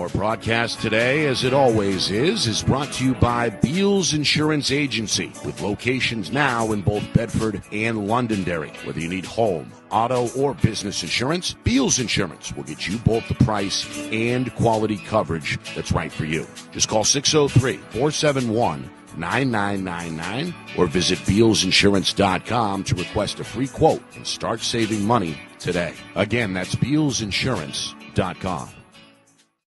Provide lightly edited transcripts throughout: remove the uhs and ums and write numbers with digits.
Our broadcast today, as it always is brought to you by Beals Insurance Agency, with locations now in both Bedford and Londonderry. Whether you need home, auto, or business insurance, Beals Insurance will get you both the price and quality coverage that's right for you. Just call 603-471-9999 or visit BealsInsurance.com to request a free quote and start saving money today. Again, that's BealsInsurance.com.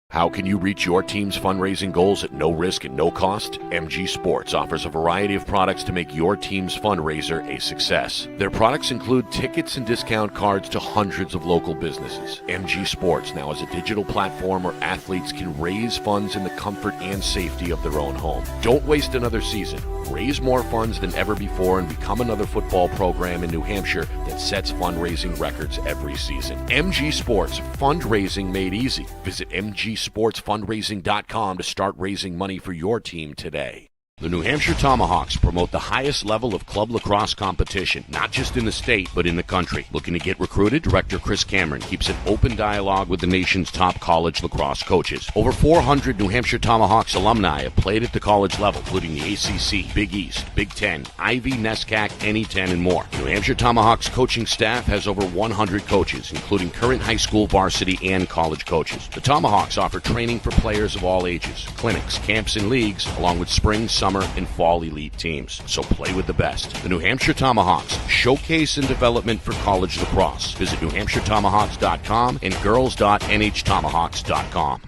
How can you reach your team's fundraising goals at no risk and no cost? MG Sports offers a variety of products to make your team's fundraiser a success. Their products include tickets and discount cards to hundreds of local businesses. MG Sports now has a digital platform where athletes can raise funds in the comfort and safety of their own home. Don't waste another season. Raise more funds than ever before and become another football program in New Hampshire that sets fundraising records every season. MG Sports, fundraising made easy. Visit mgsportsfundraising.com to start raising money for your team today. The New Hampshire Tomahawks promote the highest level of club lacrosse competition, not just in the state, but in the country. Looking to get recruited? Director Chris Cameron keeps an open dialogue with the nation's top college lacrosse coaches. Over 400 New Hampshire Tomahawks alumni have played at the college level, including the ACC, Big East, Big Ten, Ivy, NESCAC, NE10, and more. New Hampshire Tomahawks coaching staff has over 100 coaches, including current high school, varsity, and college coaches. The Tomahawks offer training for players of all ages, clinics, camps, and leagues, along with spring, summer, and fall elite teams. So play with the best. The New Hampshire Tomahawks, showcase and development for college lacrosse. Visit NewHampshireTomahawks.com and girls.nhtomahawks.com.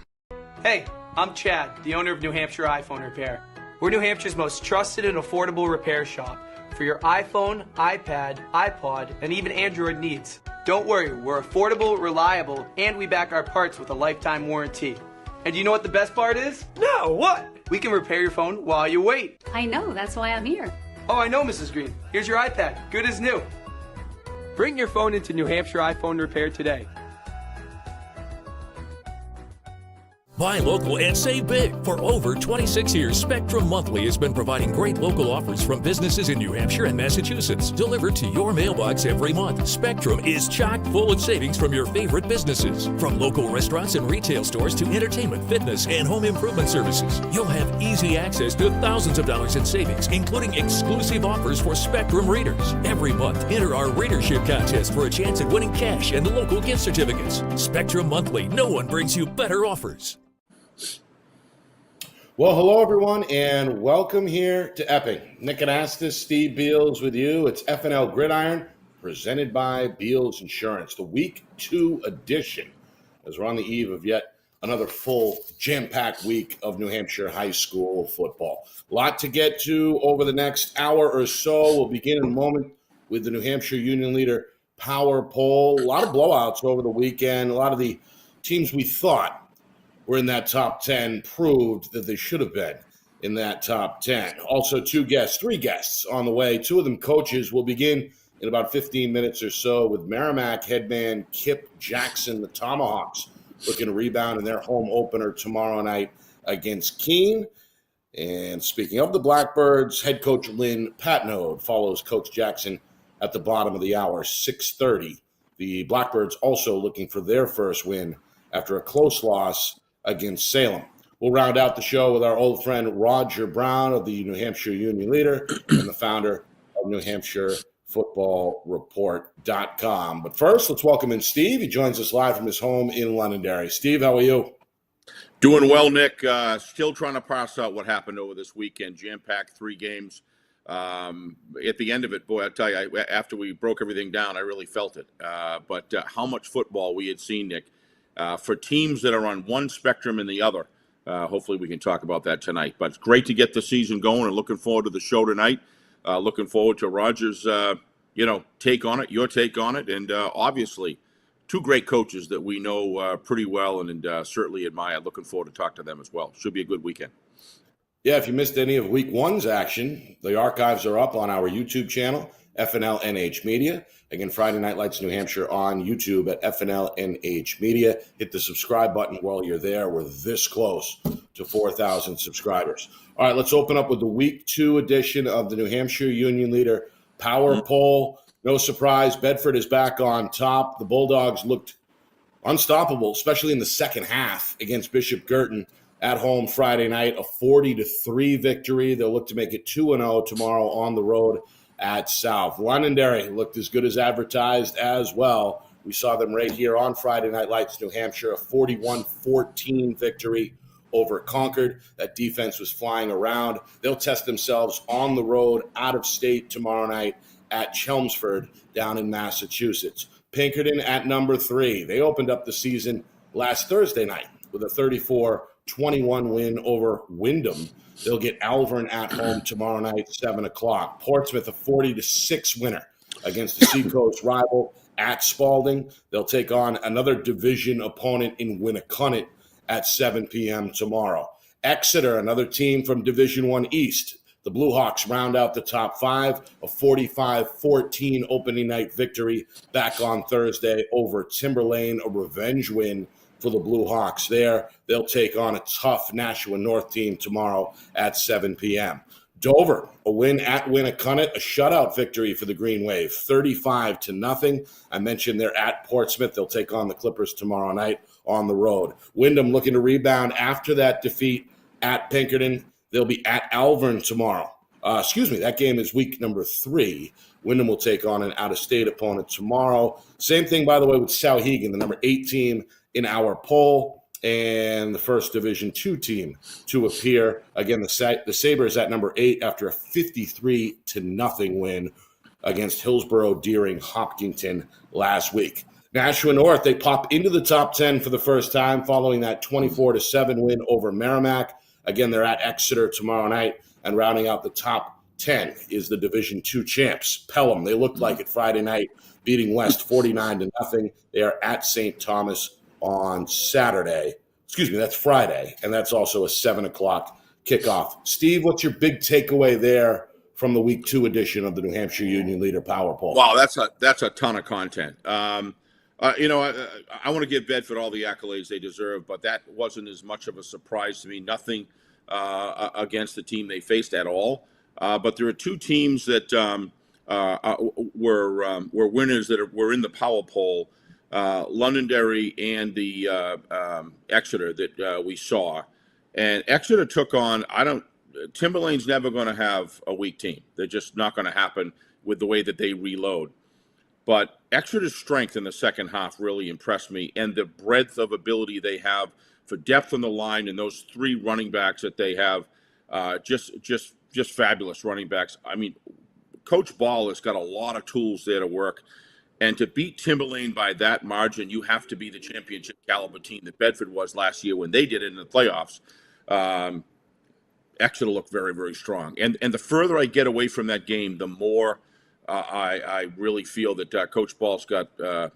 Hey, I'm Chad, the owner of New Hampshire iPhone Repair. We're New Hampshire's most trusted and affordable repair shop for your iPhone, iPad, iPod, and even Android needs. Don't worry, we're affordable, reliable, and we back our parts with a lifetime warranty. And you know what the best part is? No, what? We can repair your phone while you wait. I know, that's why I'm here. Oh, I know, Mrs. Green. Here's your iPad, good as new. Bring your phone into New Hampshire iPhone Repair today. Buy local and save big. For over 26 years, Spectrum Monthly has been providing great local offers from businesses in New Hampshire and Massachusetts, delivered to your mailbox every month. Spectrum is chock full of savings from your favorite businesses. From local restaurants and retail stores to entertainment, fitness, and home improvement services. You'll have easy access to thousands of dollars in savings, including exclusive offers for Spectrum readers. Every month, enter our readership contest for a chance at winning cash and local gift certificates. Spectrum Monthly, no one brings you better offers. Well, hello, everyone, and welcome here to Epping. Nick Anastas, Steve Beals with you. It's FNL Gridiron, presented by Beals Insurance, the Week 2 edition, as we're on the eve of yet another full, jam-packed week of New Hampshire high school football. A lot to get to over the next hour or so. We'll begin in a moment with the New Hampshire Union Leader Power Poll. A lot of blowouts over the weekend. A lot of the teams we thought were in that top 10 proved that they should have been in that top 10. Also, three guests on the way, two of them coaches. We'll begin in about 15 minutes or so with Merrimack headman Kip Jackson. The Tomahawks looking to rebound in their home opener tomorrow night against Keene. And speaking of the Blackbirds, head coach Lynn Patnode follows Coach Jackson at the bottom of the hour, 6:30. The Blackbirds also looking for their first win after a close loss against Salem. We'll round out the show with our old friend Roger Brown of the New Hampshire Union Leader and the founder of New Hampshire FootballReport.com. But first, let's welcome in Steve. He joins us live from his home in Londonderry. Steve, how are you? Doing well, Nick. Still trying to parse out what happened over this weekend. Jam-packed 3 games. At the end of it, boy, I tell you, after we broke everything down, I really felt it. But how much football we had seen, Nick. For teams that are on one spectrum and the other. Hopefully we can talk about that tonight. But it's great to get the season going and looking forward to the show tonight. Looking forward to Roger's, take on it, your take on it. And obviously, 2 great coaches that we know pretty well and certainly admire. Looking forward to talk to them as well. Should be a good weekend. Yeah, if you missed any of Week 1's action, the archives are up on our YouTube channel, FNLNH Media. Again, Friday Night Lights New Hampshire on YouTube at FNLNH Media. Hit the subscribe button while you're there. We're this close to 4,000 subscribers. All right, let's open up with the Week 2 edition of the New Hampshire Union Leader Power Poll. No surprise, Bedford is back on top. The Bulldogs looked unstoppable, especially in the second half against Bishop Girton at home Friday night, a 40-3 victory. They'll look to make it 2-0 tomorrow on the road at South. Londonderry looked as good as advertised as well. We saw them right here on Friday Night Lights, New Hampshire, a 41-14 victory over Concord. That defense was flying around. They'll test themselves on the road out of state tomorrow night at Chelmsford down in Massachusetts. Pinkerton at number 3. They opened up the season last Thursday night with a 34-21 win over Wyndham. They'll get Alvern at home tomorrow night, 7 o'clock. Portsmouth, a 40-6 winner against the Seacoast rival at Spalding. They'll take on another division opponent in Winnicott at 7 p.m. tomorrow. Exeter, another team from Division I East. The Blue Hawks round out the top 5, a 45-14 opening night victory back on Thursday over Timberlane, a revenge win for the Blue Hawks there. They'll take on a tough Nashua North team tomorrow at 7 p.m. Dover, a win at Winnicott, a shutout victory for the Green Wave, 35-0. I mentioned they're at Portsmouth. They'll take on the Clippers tomorrow night on the road. Wyndham looking to rebound after that defeat at Pinkerton. They'll be at Alvern tomorrow. That game is week number 3. Wyndham will take on an out-of-state opponent tomorrow. Same thing, by the way, with Souhegan, the number 8 team in our poll, and the first Division II team to appear. Again, the Sabres at number 8 after a 53-0 win against Hillsborough Deering Hopkinton last week. Nashua North, they pop into the top 10 for the first time following that 24-7 win over Merrimack. Again, they're at Exeter tomorrow night, and rounding out the top 10 is the Division II champs, Pelham. They looked like it Friday night, beating West 49-0. They are at St. Thomas on Saturday. That's Friday, and that's also a 7 o'clock kickoff. Steve, what's your big takeaway there from the Week 2 edition of the New Hampshire Union Leader Power Poll? Wow, that's a ton of content. I want to give Bedford all the accolades they deserve, but that wasn't as much of a surprise to me. Nothing against the team they faced at all. But there are 2 teams that were winners that were in the Power Poll. Londonderry and the Exeter that we saw. And Exeter took on, Timberlane's never going to have a weak team. They're just not going to happen with the way that they reload. But Exeter's strength in the second half really impressed me, and the breadth of ability they have for depth on the line, and those 3 running backs that they have, just fabulous running backs. I mean, Coach Ball has got a lot of tools there to work. And to beat Timberlane by that margin, you have to be the championship caliber team that Bedford was last year when they did it in the playoffs. Exeter looked very, very strong. And the further I get away from that game, the more I really feel that Coach Ball's got a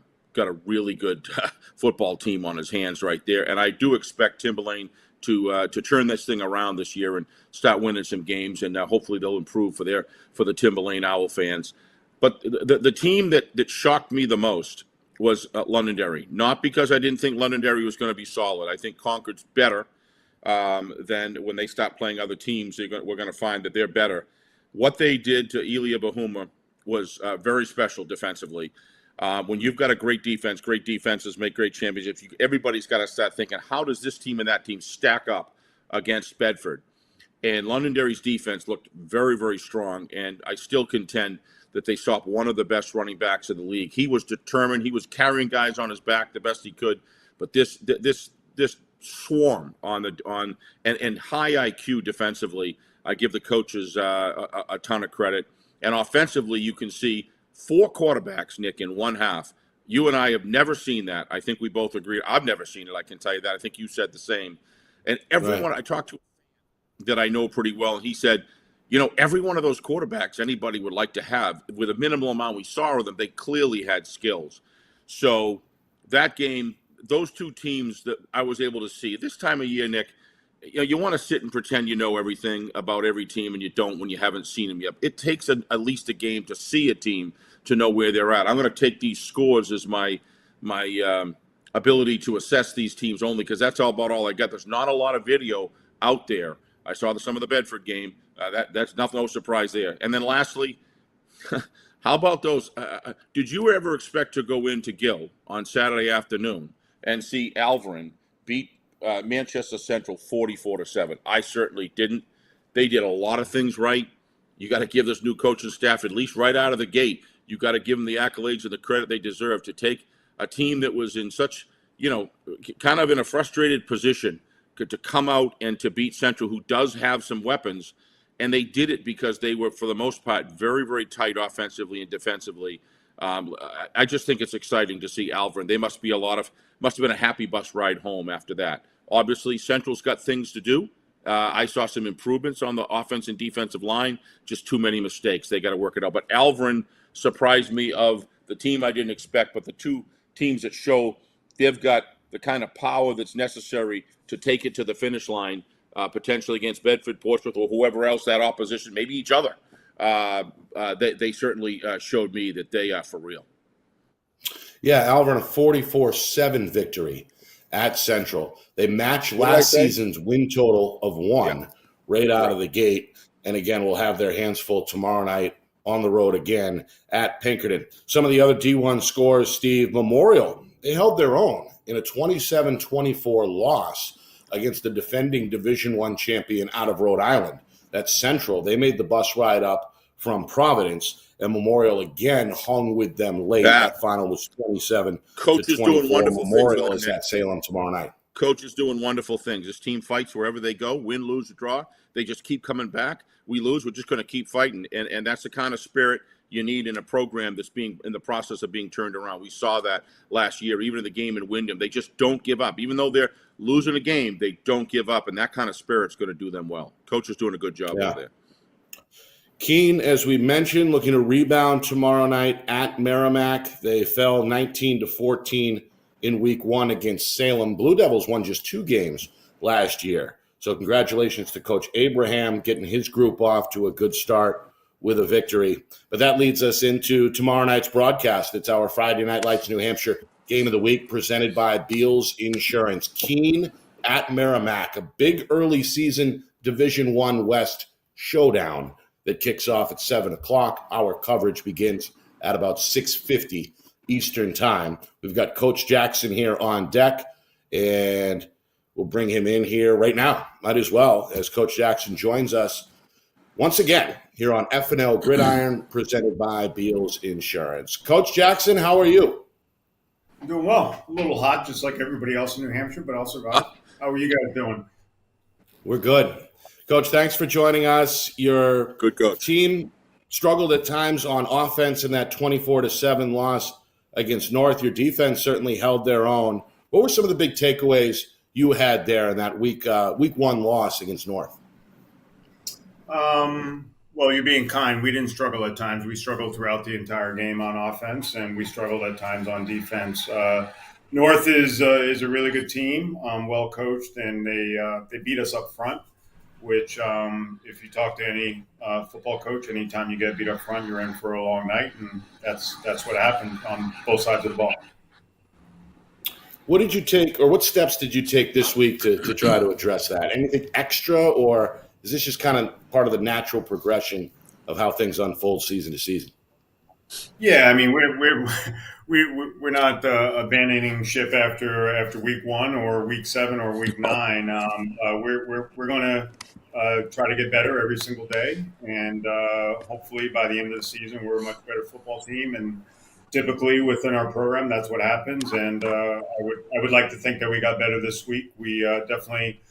really good football team on his hands right there. And I do expect Timberlane to turn this thing around this year and start winning some games. And hopefully they'll improve for the Timberlane Owl fans. But the team that shocked me the most was Londonderry. Not because I didn't think Londonderry was going to be solid. I think Concord's better than when they stop playing other teams. We're going to find that they're better. What they did to Elia Bahuma was very special defensively. When you've got a great defenses make great championships. Everybody's got to start thinking, how does this team and that team stack up against Bedford? And Londonderry's defense looked very, very strong, and I still contend that they stopped one of the best running backs in the league. He was determined. He was carrying guys on his back the best he could. But this swarm and high IQ defensively, I give the coaches a ton of credit. And offensively, you can see 4 quarterbacks, Nick, in one half. You and I have never seen that. I think we both agree. I've never seen it. I can tell you that. I think you said the same. And everyone I talked to that I know pretty well, and he said, every one of those quarterbacks anybody would like to have, with a minimal amount we saw of them, they clearly had skills. So that game, those 2 teams that I was able to see, this time of year, Nick, you want to sit and pretend you know everything about every team, and you don't when you haven't seen them yet. It takes at least a game to see a team to know where they're at. I'm going to take these scores as my ability to assess these teams only, because that's all I got. There's not a lot of video out there. I saw some of the Bedford game. That's no surprise there. And then lastly, how about those? Did you ever expect to go into Gill on Saturday afternoon and see Alverin beat Manchester Central 44-7. I certainly didn't. They did a lot of things right. You got to give this new coaching staff, at least right out of the gate, you got to give them the accolades and the credit they deserve to take a team that was in such, kind of in a frustrated position to come out and to beat Central, who does have some weapons. And they did it because they were, for the most part, very, very tight offensively and defensively. I just think it's exciting to see Alverin. They must have been a happy bus ride home after that. Obviously, Central's got things to do. I saw some improvements on the offense and defensive line, just too many mistakes. They got to work it out. But Alverin surprised me of the team I didn't expect, but the two teams that show they've got the kind of power that's necessary to take it to the finish line, potentially against Bedford, Portsmouth, or whoever else that opposition, maybe each other. They certainly showed me that they are for real. Yeah, Alverin, a 44-7 victory at Central. They matched last season's win total of 1 right out of the gate. And again, we'll have their hands full tomorrow night on the road again at Pinkerton. Some of the other D1 scores, Steve. Memorial, they held their own in a 27-24 loss against the defending Division I champion out of Rhode Island. That's Central. They made the bus ride up from Providence, and Memorial again hung with them late. That final was 27-24. Coach is doing wonderful Memorial things. is at Salem tomorrow night. Coach is doing wonderful things. This team fights wherever they go, win, lose, or draw. They just keep coming back. We lose, we're just going to keep fighting. And that's the kind of spirit you need in a program that's being in the process of being turned around. We saw that last year, even in the game in Wyndham. They just don't give up. Even though they're losing a game, they don't give up. And that kind of spirit's going to do them well. Coach is doing a good job over there. Keene, as we mentioned, looking to rebound tomorrow night at Merrimack. They fell 19-14 in week 1 against Salem. Blue Devils won just 2 games last year. So congratulations to Coach Abraham getting his group off to a good start with a victory. But that leads us into tomorrow night's broadcast. It's our Friday Night Lights New Hampshire Game of the Week presented by Beals Insurance. Keene at Merrimack, a big early season Division I West showdown that kicks off at 7 o'clock. Our coverage begins at about 6:50 Eastern time. We've got Coach Jackson here on deck, and we'll bring him in here right now. Might as well, as Coach Jackson joins us once again here on FNL Gridiron, presented by Beals Insurance. Coach Jackson, how are you? I'm doing well. A little hot, just like everybody else in New Hampshire, but I'll survive. How are you guys doing? We're good. Coach, thanks for joining us. Your good coach. Team struggled at times on offense in that 24-7 loss against North. Your defense certainly held their own. What were some of the big takeaways you had there in that week 1 loss against North? Well, you're being kind. We didn't struggle at times. We struggled throughout the entire game on offense, and we struggled at times on defense. North is a really good team, well coached, and they beat us up front. Which, if you talk to any football coach, anytime you get beat up front, you're in for a long night, and that's what happened on both sides of the ball. What did you take, or what steps did you take this week to try to address that? Anything extra, or is this just kind of part of the natural progression of how things unfold season to season? Yeah, I mean, we're not abandoning ship after week 1 or week 7 or week 9. We're going to try to get better every single day, and hopefully by the end of the season, we're a much better football team. And typically within our program, that's what happens. And I would like to think that we got better this week. We definitely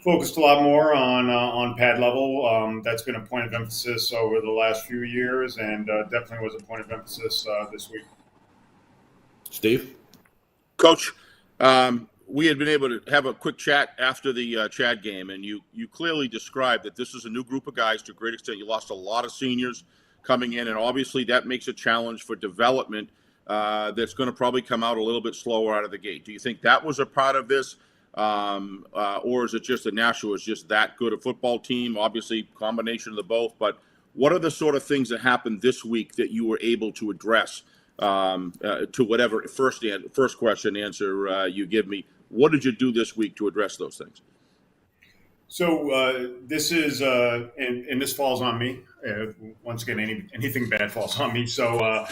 focused a lot more on pad level. That's been a point of emphasis over the last few years, and definitely was a point of emphasis this week. Steve? Coach, we had been able to have a quick chat after the Chad game, and you clearly described that this is a new group of guys to a great extent. You lost a lot of seniors coming in, and obviously that makes a challenge for development that's going to probably come out a little bit slower out of the gate. Do you think that was a part of this? Or is it just that Nashua is just that good a football team? Obviously, combination of the both. But what are the sort of things that happened this week that you were able to address to whatever first question answer you give me? What did you do this week to address those things? So this is and this falls on me. Once again, anything bad falls on me. So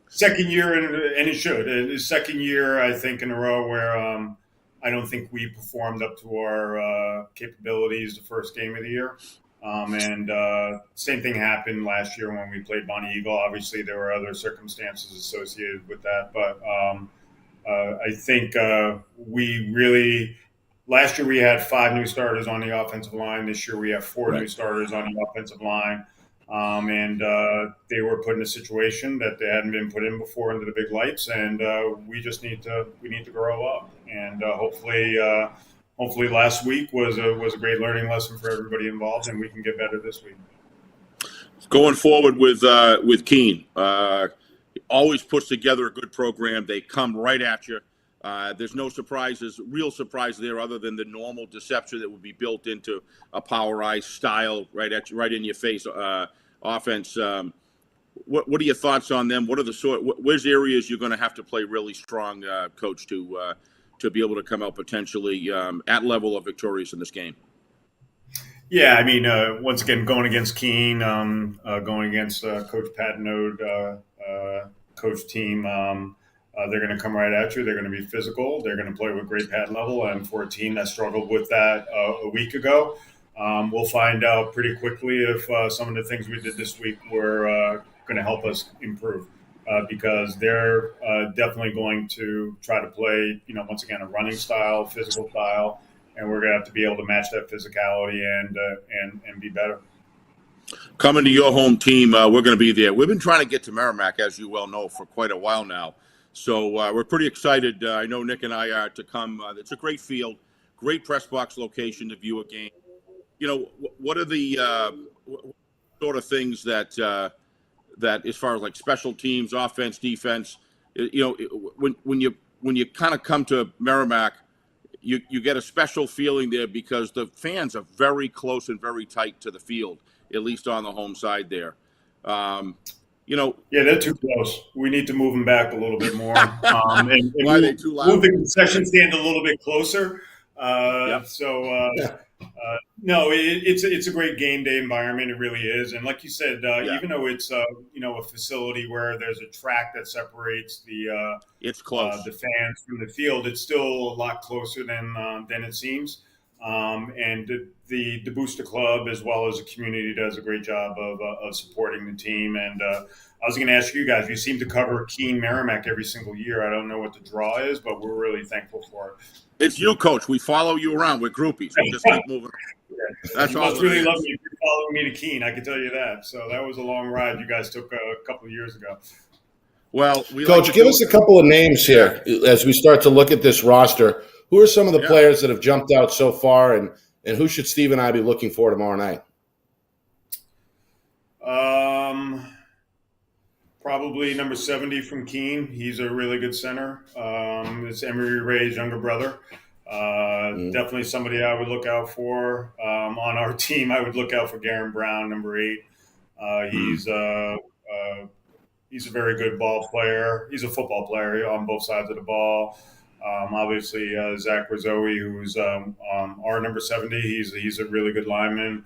Second year, and it should. It's second year, I think, in a row where I don't think we performed up to our capabilities the first game of the year. And same thing happened last year when we played Bonnie Eagle. Obviously, there were other circumstances associated with that, but I think we really last year we had 5 new starters on the offensive line. This year we have 4 new starters on the offensive line, and they were put in a situation that they hadn't been put in before under the big lights, and we just need to grow up, and hopefully last week was a great learning lesson for everybody involved, and we can get better this week. Going forward with Keene, always puts together a good program. They come right at you. There's no surprises, real surprise there, other than the normal deception that would be built into a power eye style, right at you, right in your face offense. What are your thoughts on them? What are where's areas you're going to have to play really strong, Coach, to be able to come out potentially at level of victorious in this game? Yeah, I mean, once again, going against Keene, going against Coach Patnode, coach team, they're going to come right at you. They're going to be physical. They're going to play with great pad level. And for a team that struggled with that a week ago, we'll find out pretty quickly if some of the things we did this week were going to help us improve. Because they're definitely going to try to play, once again, a running style, physical style, and we're going to have to be able to match that physicality and be better. Coming to your home team, we're going to be there. We've been trying to get to Merrimack, as you well know, for quite a while now. So we're pretty excited. I know Nick and I are to come. It's a great field, great press box location to view a game. What are the sort of things that as far as like special teams, offense, defense, when you kind of come to Merrimack, you get a special feeling there because the fans are very close and very tight to the field, at least on the home side there. Yeah, they're too close. We need to move them back a little bit more. And why are they too loud? Move the concession stand a little bit closer. No, it's a great game day environment. It really is. And like you said, even though it's a facility where there's a track that separates it's close. The fans from the field, it's still a lot closer than it seems. And the Booster Club, as well as the community, does a great job of supporting the team. And I was going to ask you guys, you seem to cover Keene Merrimack every single year. I don't know what the draw is, but we're really thankful for it. It's you, Coach. We follow you around. We're groupies. We just keep moving. That's you must really love me if you're following me to Keene, I can tell you that. So that was a long ride you guys took a couple of years ago. Well, Coach, give us a couple of names here as we start to look at this roster. Who are some of the players that have jumped out so far, and who should Steve and I be looking for tomorrow night? Probably number 70 from Keene. He's a really good center. It's Emery Ray's younger brother. Definitely somebody I would look out for. On our team, I would look out for Garen Brown, number 8. He's a very good ball player. He's a football player on both sides of the ball. Obviously, Zach Rizzoe, who's our number 70. He's a really good lineman.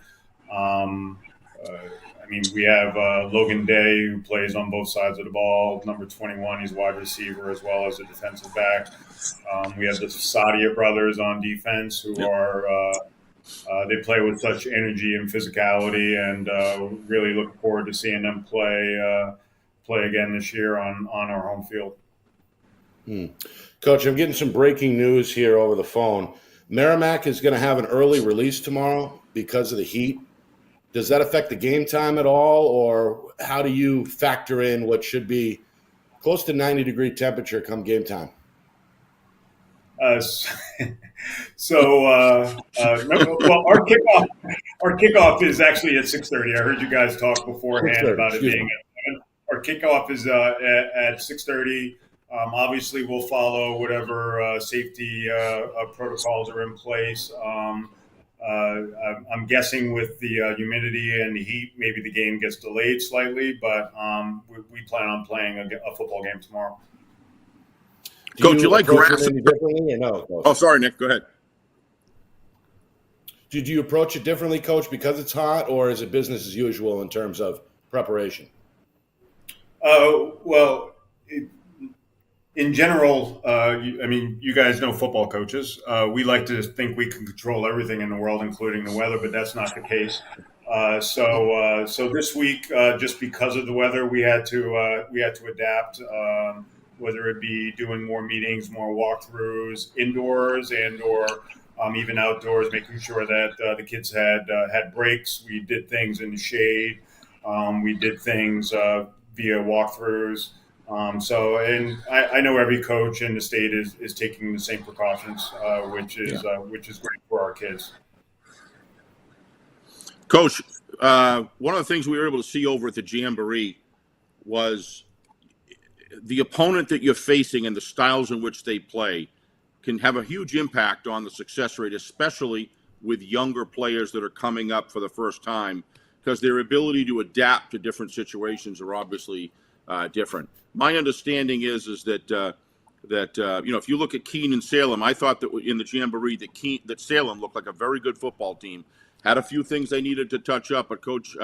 We have Logan Day, who plays on both sides of the ball. Number 21, he's wide receiver as well as a defensive back. We have the Sadia brothers on defense, who are they play with such energy and physicality, and really look forward to seeing them play again this year on our home field. Coach, I'm getting some breaking news here over the phone. Merrimack is going to have an early release tomorrow because of the heat. Does that affect the game time at all, or how do you factor in what should be close to 90-degree temperature come game time? Our kickoff is actually at 6:30. I heard you guys talk beforehand about it being at 7. Our kickoff is at 6:30. Obviously, we'll follow whatever safety protocols are in place. I'm guessing with the humidity and the heat, maybe the game gets delayed slightly, but we plan on playing a football game tomorrow. Coach, you like grass? Differently or no, Coach? Oh, sorry, Nick. Go ahead. Did you approach it differently, Coach, because it's hot, or is it business as usual in terms of preparation? Well, in general, you guys know football coaches. We like to think we can control everything in the world, including the weather, but that's not the case. So this week, just because of the weather, we had to adapt. Whether it be doing more meetings, more walkthroughs, indoors and/or even outdoors, making sure that the kids had breaks. We did things in the shade. We did things via walkthroughs. And I know every coach in the state is taking the same precautions, which is great for our kids. Coach, one of the things we were able to see over at the Jamboree was the opponent that you're facing and the styles in which they play can have a huge impact on the success rate, especially with younger players that are coming up for the first time, because their ability to adapt to different situations are obviously different. My understanding is that if you look at Keene and Salem, I thought that in the Jamboree that Salem looked like a very good football team. Had a few things they needed to touch up, but Coach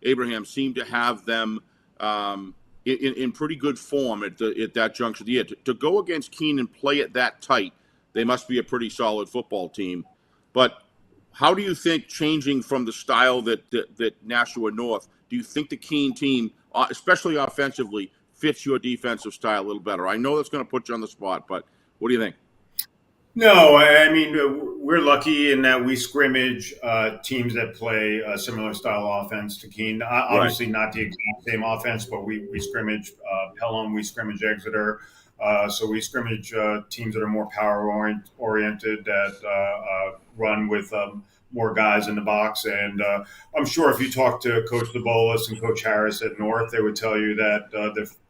Abraham seemed to have them in pretty good form at that juncture of the year. To go against Keene and play it that tight, they must be a pretty solid football team. But how do you think, changing from the style that Nashua North, do you think the Keene team, especially offensively, fits your defensive style a little better? I know that's going to put you on the spot, but what do you think? No, I mean, we're lucky in that we scrimmage teams that play a similar style offense to Keene. Obviously, not the exact same offense, but we scrimmage Pelham, we scrimmage Exeter. So we scrimmage teams that are more power oriented, that run with more guys in the box. And I'm sure if you talk to Coach DeBolis and Coach Harris at North, they would tell you that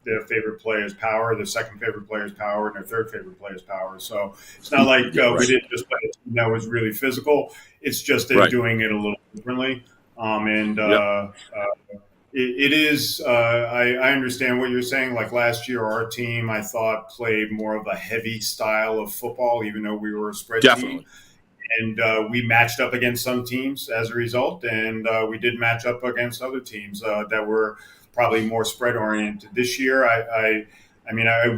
their favorite play is power, their second favorite play is power, and their third favorite play is power. So it's not like we didn't just play a team that was really physical. It's just they're doing it a little differently. It is. I understand what you're saying. Like last year, our team, I thought, played more of a heavy style of football, even though we were a spread team. And we matched up against some teams as a result, and we did match up against other teams that were probably more spread oriented. This year, I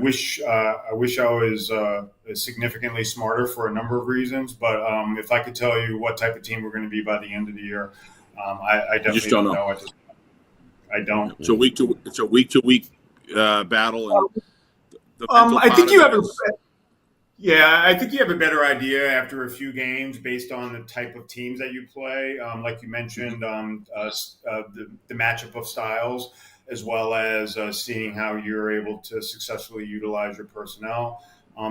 wish I was significantly smarter for a number of reasons. But if I could tell you what type of team we're going to be by the end of the year, I definitely don't know. I don't. It's a week to week battle. And I think you have I think you have a better idea after a few games based on the type of teams that you play. Like you mentioned, the matchup of styles, as well as seeing how you're able to successfully utilize your personnel,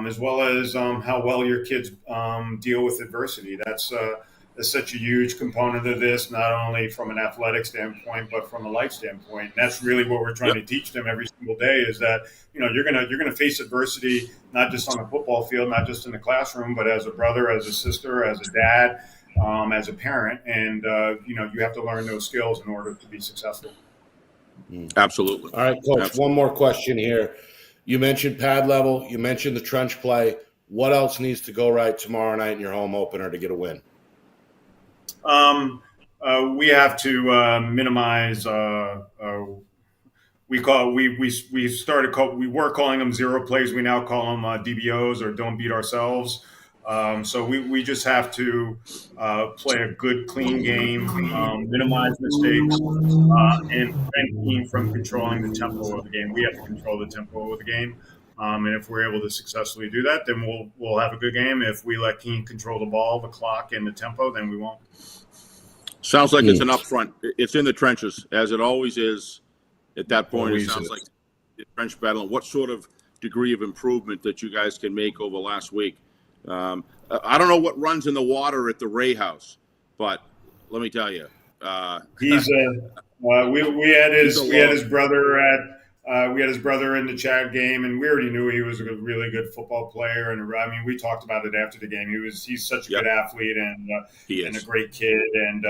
as well as how well your kids deal with adversity. That's such a huge component of this, not only from an athletic standpoint, but from a life standpoint. And that's really what we're trying to teach them every single day, is that, you're gonna face adversity, not just on the football field, not just in the classroom, but as a brother, as a sister, as a dad, as a parent. And, you have to learn those skills in order to be successful. Absolutely. All right, Coach, one more question here. You mentioned pad level. You mentioned the trench play. What else needs to go right tomorrow night in your home opener to get a win? We have to minimize. We were calling them zero plays. We now call them DBOs, or don't beat ourselves. So we just have to play a good, clean game, minimize mistakes, and prevent Keene from controlling the tempo of the game. We have to control the tempo of the game. And if we're able to successfully do that, then we'll have a good game. If we let Keene control the ball, the clock, and the tempo, then we won't. Sounds like it's an upfront. It's in the trenches, as it always is. At that point, it sounds like the trench battle. And what sort of degree of improvement that you guys can make over last week? I don't know what runs in the water at the Ray House, but let me tell you, he's we had his brother in the Chad game, and we already knew he was a really good football player. And I mean, we talked about it after the game. He's such a good athlete and a great kid. And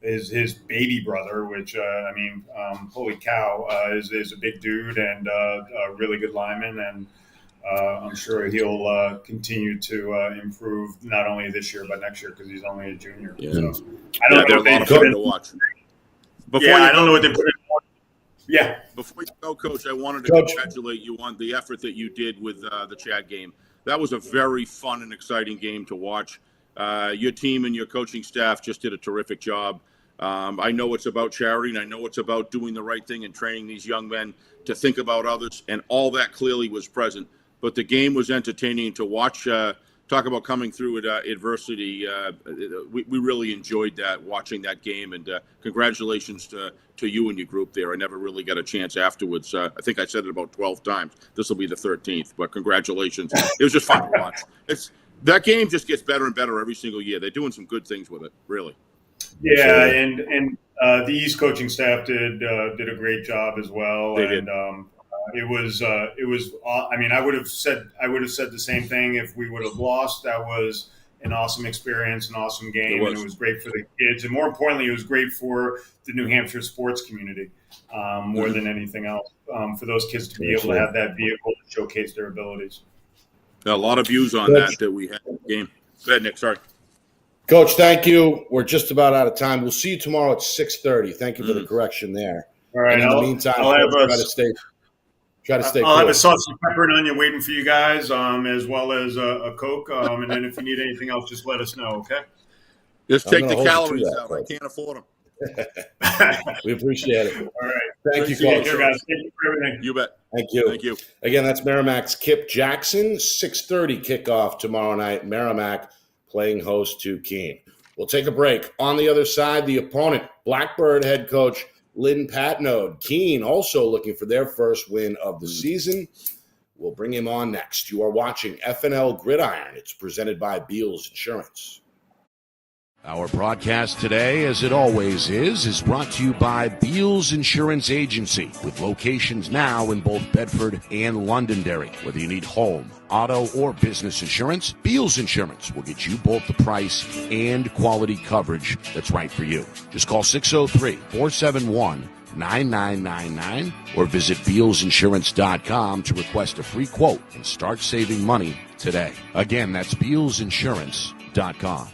his baby brother, which holy cow, is a big dude and a really good lineman. And I'm sure he'll continue to improve not only this year but next year, because he's only a junior. Yeah. So, I don't know what they put in to watch. I don't know what they put in. Yeah. Before you go, Coach, I wanted to congratulate you on the effort that you did with the Chad game. That was a very fun and exciting game to watch. Your team and your coaching staff just did a terrific job. I know it's about charity, and I know it's about doing the right thing and training these young men to think about others, and all that clearly was present. But the game was entertaining to watch. Talk about coming through adversity. We really enjoyed that, watching that game, and congratulations to you and your group there. I never really got a chance afterwards. I think I said it about 12 times. This will be the 13th, but congratulations. It was just fun to watch. That game just gets better and better every single year. They're doing some good things with it, really. Yeah, and the East coaching staff did a great job as well. They did. It was. I mean, I would have said the same thing if we would have lost. That was an awesome experience, an awesome game, and it was great for the kids, and more importantly, it was great for the New Hampshire sports community more than anything else. For those kids to be able to have that vehicle to showcase their abilities. A lot of views on that we had in the game. Go ahead, Nick. Sorry. Coach, thank you. We're just about out of time. We'll see you tomorrow at 6:30. Thank you for the correction there. All right. And in the meantime, try to stay I'll cool. have a sausage, pepper, and onion waiting for you guys, as well as a Coke. And then if you need anything else, just let us know, okay? Just take the calories out. I can't afford them. We appreciate it. All right. Thank you, Coach. Coach. Guys. Thank you for everything. You bet. Thank you. Thank you. Again, that's Merrimack's Kip Jackson. 6:30 kickoff tomorrow night. Merrimack playing host to Keene. We'll take a break. On the other side, the opponent, Blackbird head coach Lynn Patnode. Keene also looking for their first win of the season. We'll bring him on next. You are watching FNL Gridiron. It's presented by Beals Insurance. Our broadcast today, as it always is brought to you by Beals Insurance Agency, with locations now in both Bedford and Londonderry. Whether you need home, auto, or business insurance, Beals Insurance will get you both the price and quality coverage that's right for you. Just call 603-471-9999 or visit BealsInsurance.com to request a free quote and start saving money today. Again, that's BealsInsurance.com.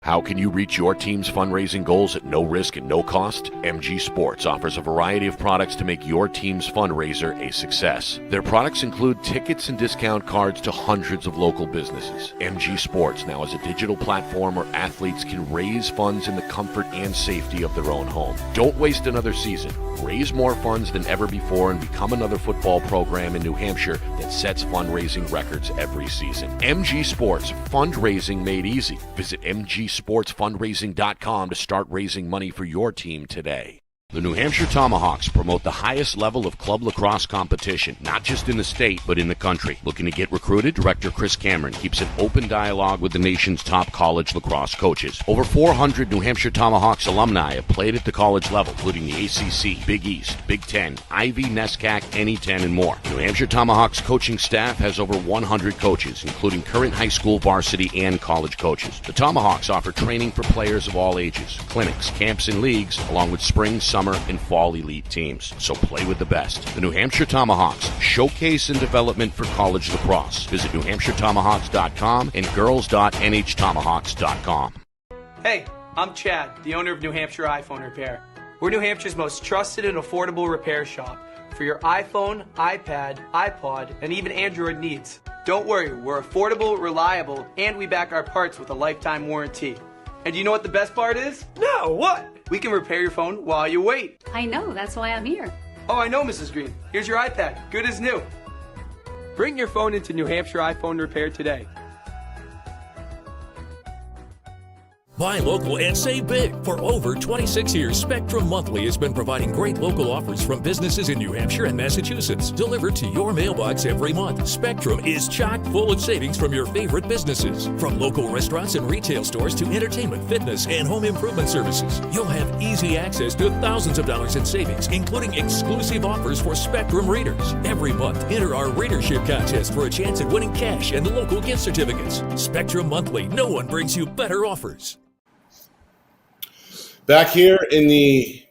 How can you reach your team's fundraising goals at no risk and no cost? MG Sports offers a variety of products to make your team's fundraiser a success. Their products include tickets and discount cards to hundreds of local businesses. MG Sports now has a digital platform where athletes can raise funds in the comfort and safety of their own home. Don't waste another season. Raise more funds than ever before and become another football program in New Hampshire that sets fundraising records every season. MG Sports, fundraising made easy. Visit mgsportsfundraising.com to start raising money for your team today. The New Hampshire Tomahawks promote the highest level of club lacrosse competition, not just in the state, but in the country. Looking to get recruited? Director Chris Cameron keeps an open dialogue with the nation's top college lacrosse coaches. Over 400 New Hampshire Tomahawks alumni have played at the college level, including the ACC, Big East, Big Ten, Ivy, NESCAC, NE10, and more. The New Hampshire Tomahawks coaching staff has over 100 coaches, including current high school varsity and college coaches. The Tomahawks offer training for players of all ages, clinics, camps, and leagues, along with spring, summer, and fall elite teams. So play with the best. The New Hampshire Tomahawks, showcase and development for college lacrosse. Visit NewHampshireTomahawks.com and girls.nhtomahawks.com. Hey, I'm Chad, the owner of New Hampshire iPhone Repair. We're New Hampshire's most trusted and affordable repair shop for your iPhone, iPad, iPod, and even Android needs. Don't worry, we're affordable, reliable, and we back our parts with a lifetime warranty. And you know what the best part is? No, what? We can repair your phone while you wait. I know, that's why I'm here. Oh, I know, Mrs. Green. Here's your iPad, good as new. Bring your phone into New Hampshire iPhone Repair today. Buy local and save big. For over 26 years, Spectrum Monthly has been providing great local offers from businesses in New Hampshire and Massachusetts, delivered to your mailbox every month. Spectrum is chock full of savings from your favorite businesses. From local restaurants and retail stores to entertainment, fitness, and home improvement services. You'll have easy access to thousands of dollars in savings, including exclusive offers for Spectrum readers. Every month, enter our readership contest for a chance at winning cash and local gift certificates. Spectrum Monthly, no one brings you better offers. Back here in the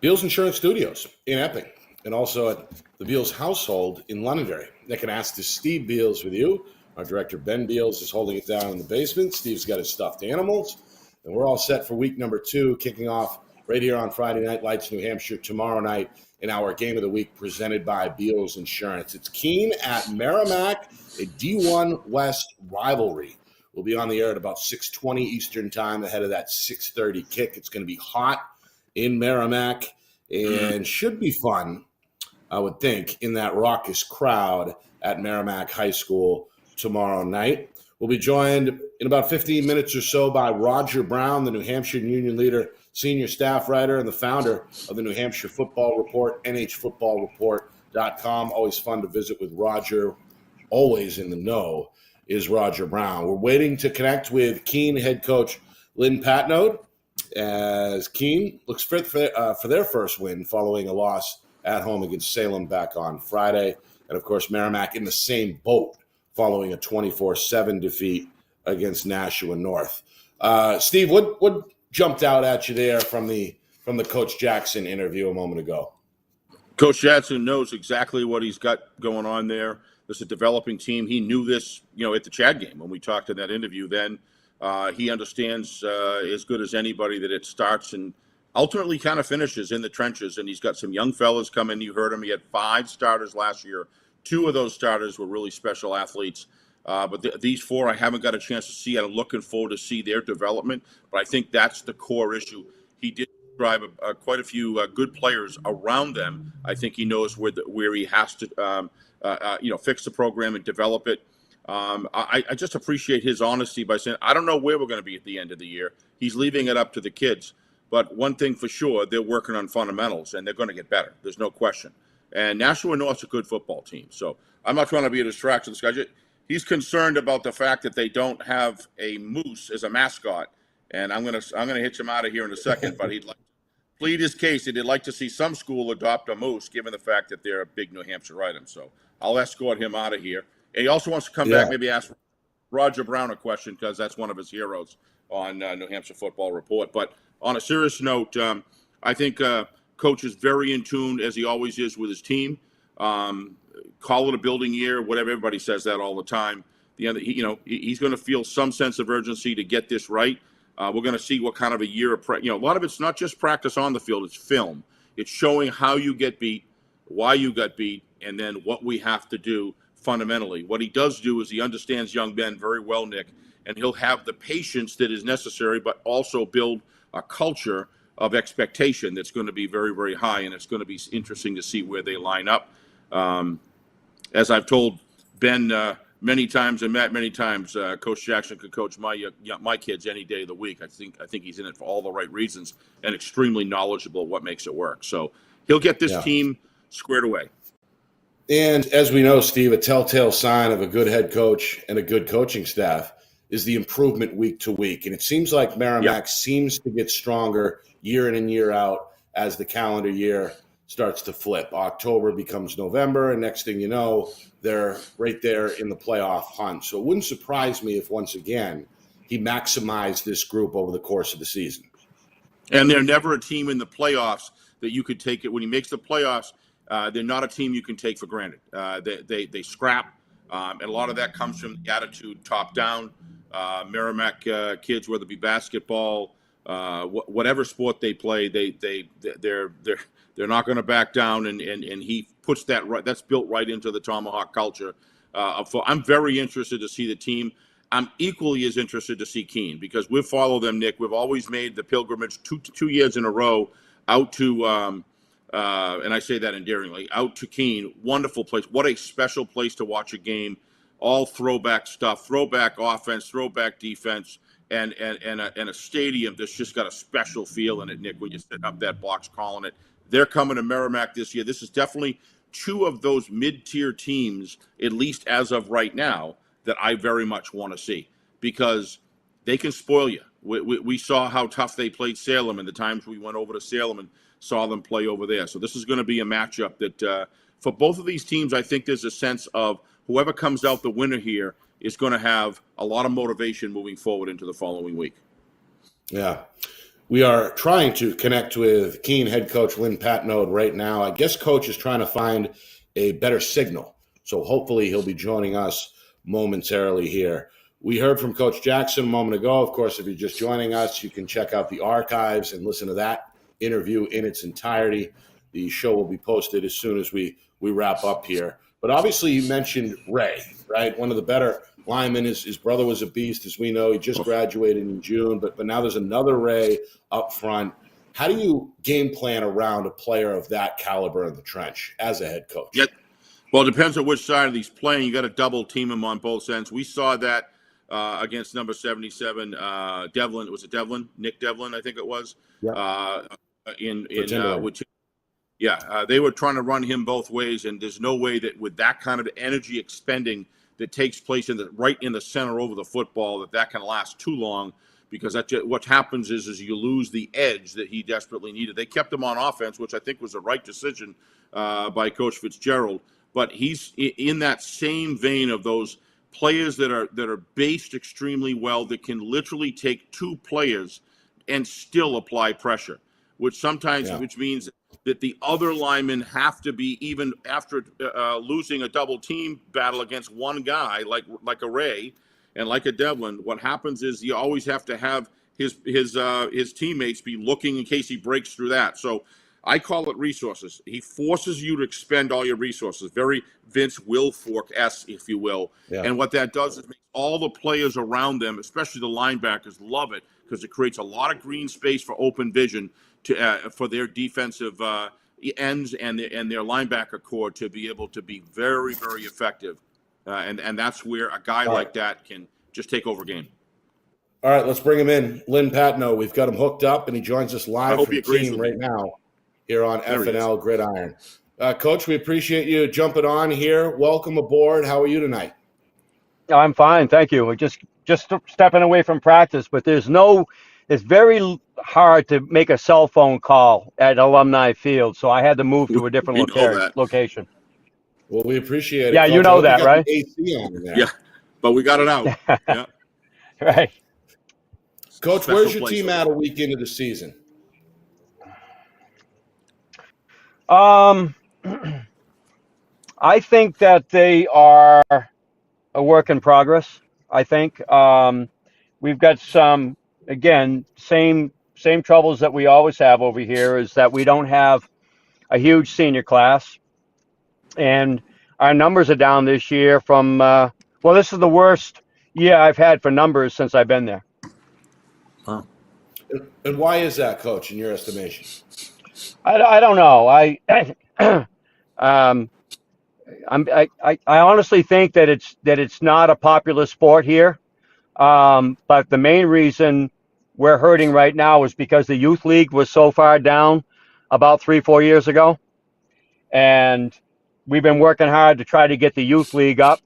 Beals Insurance Studios in Epping, and also at the Beals household in Londonderry. Nick and Astis, Steve Beals with you. Our director, Ben Beals, is holding it down in the basement. Steve's got his stuffed animals. And we're all set for week number 2, kicking off right here on Friday Night Lights, New Hampshire, tomorrow night in our Game of the Week presented by Beals Insurance. It's Keene at Merrimack, a D1 West rivalry. We'll be on the air at about 6:20 Eastern time ahead of that 6:30 kick. It's going to be hot in Merrimack and should be fun, I would think, in that raucous crowd at Merrimack High School tomorrow night. We'll be joined in about 15 minutes or so by Roger Brown, the New Hampshire Union leader, senior staff writer, and the founder of the New Hampshire Football Report, nhfootballreport.com. Always fun to visit with Roger. Always in the know is Roger Brown. We're waiting to connect with Keene head coach Lynn Patnode as Keene looks for their first win following a loss at home against Salem back on Friday. And, of course, Merrimack in the same boat following a 24-7 defeat against Nashua North. Steve, what jumped out at you there from the Coach Jackson interview a moment ago? Coach Jackson knows exactly what he's got going on there. This is a developing team. He knew this, at the Chad game when we talked in that interview then. He understands as good as anybody that it starts and ultimately kind of finishes in the trenches, and he's got some young fellas coming. You heard him. He had 5 starters last year. 2 of those starters were really special athletes. But these 4 I haven't got a chance to see. I'm looking forward to see their development. But I think that's the core issue. He did drive quite a few good players around them. I think he knows where he has to, fix the program and develop it. I just appreciate his honesty by saying, I don't know where we're going to be at the end of the year. He's leaving it up to the kids. But one thing for sure, they're working on fundamentals, and they're going to get better. There's no question. And Nashua North's a good football team. So I'm not trying to be a distraction. This guy, he's concerned about the fact that they don't have a moose as a mascot. And I'm gonna hitch him out of here in a second. But he'd like to plead his case that he'd like to see some school adopt a moose, given the fact that they're a big New Hampshire item. So I'll escort him out of here. And he also wants to come back, maybe ask Roger Brown a question, because that's one of his heroes on New Hampshire Football Report. But on a serious note, I think Coach is very in tune, as he always is, with his team. Call it a building year, whatever. Everybody says that all the time. He's going to feel some sense of urgency to get this right. We're going to see what kind of a year of a lot of it's not just practice on the field; it's film. It's showing how you get beat, why you got beat, and then what we have to do fundamentally. What he does do is he understands young men very well, Nick, and he'll have the patience that is necessary, but also build a culture of expectation that's going to be very, very high, and it's going to be interesting to see where they line up. As I've told Ben many times and Matt many times, Coach Jackson could coach my kids any day of the week. I think he's in it for all the right reasons and extremely knowledgeable of what makes it work. So he'll get this team squared away. And as we know, Steve, a telltale sign of a good head coach and a good coaching staff is the improvement week to week. And it seems like Merrimack seems to get stronger year in and year out as the calendar year starts to flip. October becomes November, and next thing you know, they're right there in the playoff hunt. So it wouldn't surprise me if once again he maximized this group over the course of the season. And they're never a team in the playoffs that you could take it. When he makes the playoffs, they're not a team you can take for granted. They scrap, and a lot of that comes from the attitude top down. Merrimack kids, whether it be basketball, whatever sport they play, they're not going to back down, and he puts that right. That's built right into the Tomahawk culture. I'm very interested to see the team. I'm equally as interested to see Keene, because we've followed them, Nick. We've always made the pilgrimage two years in a row out to, and I say that endearingly, out to Keene. Wonderful place. What a special place to watch a game. All throwback stuff, throwback offense, throwback defense, and a stadium that's just got a special feel in it, Nick, when you set up that box calling it. They're coming to Merrimack this year. This is definitely 2 of those mid-tier teams, at least as of right now, that I very much want to see, because they can spoil you. We saw how tough they played Salem, and the times we went over to Salem and saw them play over there. So this is going to be a matchup that for both of these teams, I think there's a sense of whoever comes out the winner here is going to have a lot of motivation moving forward into the following week. Yeah. We are trying to connect with Keene head coach Lynn Patnode right now. I guess Coach is trying to find a better signal. So hopefully he'll be joining us momentarily here. We heard from Coach Jackson a moment ago. Of course, if you're just joining us, you can check out the archives and listen to that interview in its entirety. The show will be posted as soon as we wrap up here. But obviously you mentioned Ray, right? One of the better linemen. His brother was a beast, as we know. He just graduated in June, but now there's another Ray up front. How do you game plan around a player of that caliber in the trench as a head coach? Yeah. Well, it depends on which side of he's playing. You got to double team him on both ends. We saw that against number 77, Devlin. Was it Devlin? Nick Devlin, I think it was. Yeah. They were trying to run him both ways, and there's no way that with that kind of energy expending that takes place right in the center over the football that can last too long, because what happens is you lose the edge that he desperately needed. They kept him on offense, which I think was the right decision by Coach Fitzgerald. But he's in that same vein of those players that are based extremely well, that can literally take two players and still apply pressure, which means that the other linemen have to be, even after losing a double team battle against one guy like a Ray and like a Devlin. What happens is you always have to have his teammates be looking in case he breaks through that. So I call it resources. He forces you to expend all your resources. Very Vince Wilfork-esque, if you will. Yeah. And what that does is make all the players around them, especially the linebackers, love it, because it creates a lot of green space for open vision for their defensive ends and their linebacker core to be able to be very, very effective. And that's where a guy like that can just take over game. All right, let's bring him in. Lynn Patnode, we've got him hooked up, and he joins us live from the team right now here on FNL Gridiron. Coach, we appreciate you jumping on here. Welcome aboard. How are you tonight? I'm fine, thank you. We're just stepping away from practice, but it's very hard to make a cell phone call at Alumni Field, so I had to move to a different location. Well, we appreciate it. Yeah, Coach. you know that, right? AC on in there. Yeah, but we got it out. Yeah. Right. Coach, where's your team at a week into the season? I think that they are a work in progress. I think we've got some, again, same troubles that we always have over here, is that we don't have a huge senior class, and our numbers are down this year from this is the worst year I've had for numbers since I've been there. Huh. And why is that, Coach, in your estimation? I don't know. I honestly think that it's not a popular sport here. But the main reason we're hurting right now is because the youth league was so far down about 3-4 years ago, and we've been working hard to try to get the youth league up,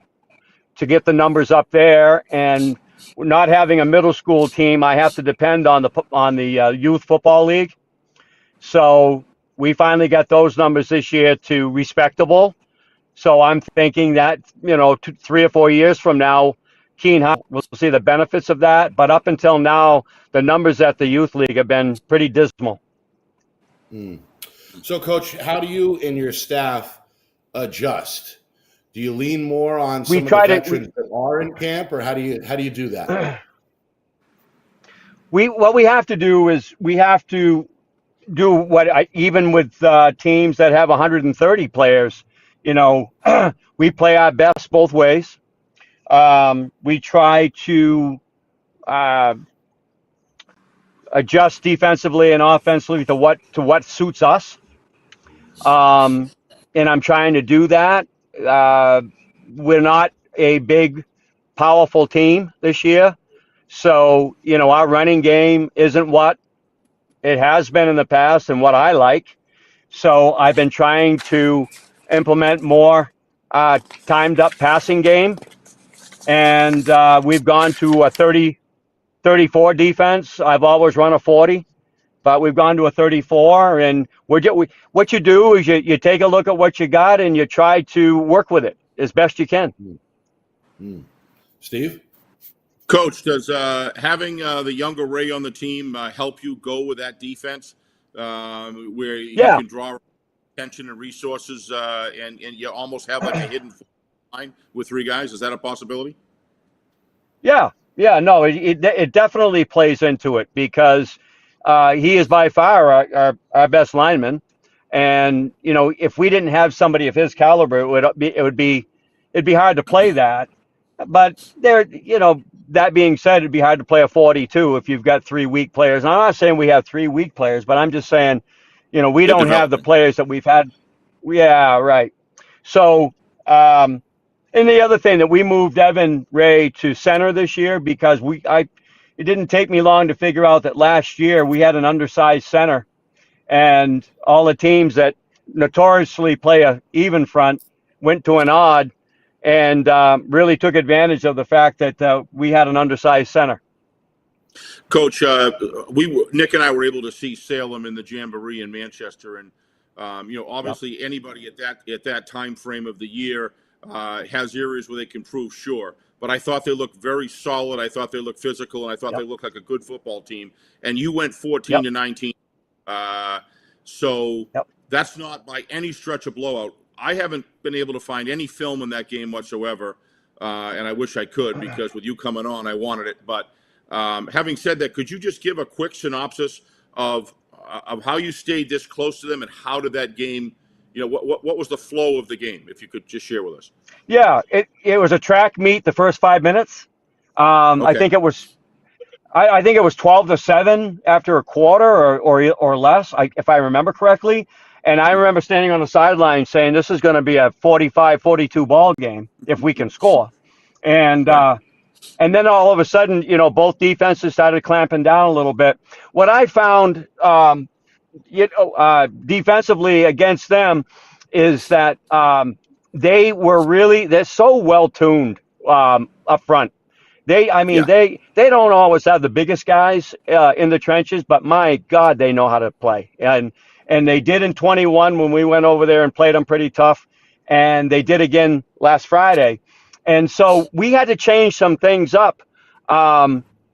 to get the numbers up there. And not having a middle school team, I have to depend on the youth football league. So we finally got those numbers this year to respectable. So I'm thinking that, 3 or 4 years from now, Keene High will see the benefits of that. But up until now, the numbers at the youth league have been pretty dismal. So, Coach, how do you and your staff adjust? Do you lean more on some of the veterans that are in camp, or how do you do that? What we have to do is we have to do even with teams that have 130 players, we play our best both ways. We try to adjust defensively and offensively to what suits us. And I'm trying to do that. We're not a big, powerful team this year. So, our running game isn't what it has been in the past and what I like. So I've been trying to implement more timed up passing game. And we've gone to a 30-34 defense. I've always run a 40, but we've gone to a 34. And what you do is you take a look at what you got and you try to work with it as best you can. Steve? Coach, does having the younger Ray on the team help you go with that defense where you can draw attention and resources and you almost have like a hidden line with 3 guys? Is that a possibility? Yeah, no, it definitely plays into it because he is by far our best lineman. And if we didn't have somebody of his caliber, it'd be hard to play that. But that being said, it'd be hard to play a 42 if you've got 3 weak players. And I'm not saying we have 3 weak players, but I'm just saying, we don't have the players that we've had. Yeah, right. So, and the other thing that we moved Evan Ray to center this year because it didn't take me long to figure out that last year we had an undersized center, and all the teams that notoriously play a even front went to an odd, and really took advantage of the fact that we had an undersized center. Coach, Nick and I were able to see Salem in the Jamboree in Manchester, and obviously anybody at that time frame of the year has areas where they can prove, sure. But I thought they looked very solid. I thought they looked physical, and I thought they looked like a good football team. And you went 14-19, so that's not by any stretch a blowout. I haven't been able to find any film in that game whatsoever, and I wish I could because with you coming on, I wanted it. But having said that, could you just give a quick synopsis of how you stayed this close to them, and how did that game, what was the flow of the game, if you could just share with us? Yeah, it was a track meet the first 5 minutes. Okay. I think it was 12-7 after a quarter or less, if I remember correctly. And I remember standing on the sideline saying this is going to be a 45-42 ball game if we can score. And and then all of a sudden, both defenses started clamping down a little bit. What I found defensively against them is that they're so well tuned up front. They don't always have the biggest guys in the trenches, but my God, they know how to play. And they did in 21 when we went over there and played them pretty tough, and they did again last Friday. And so we had to change some things up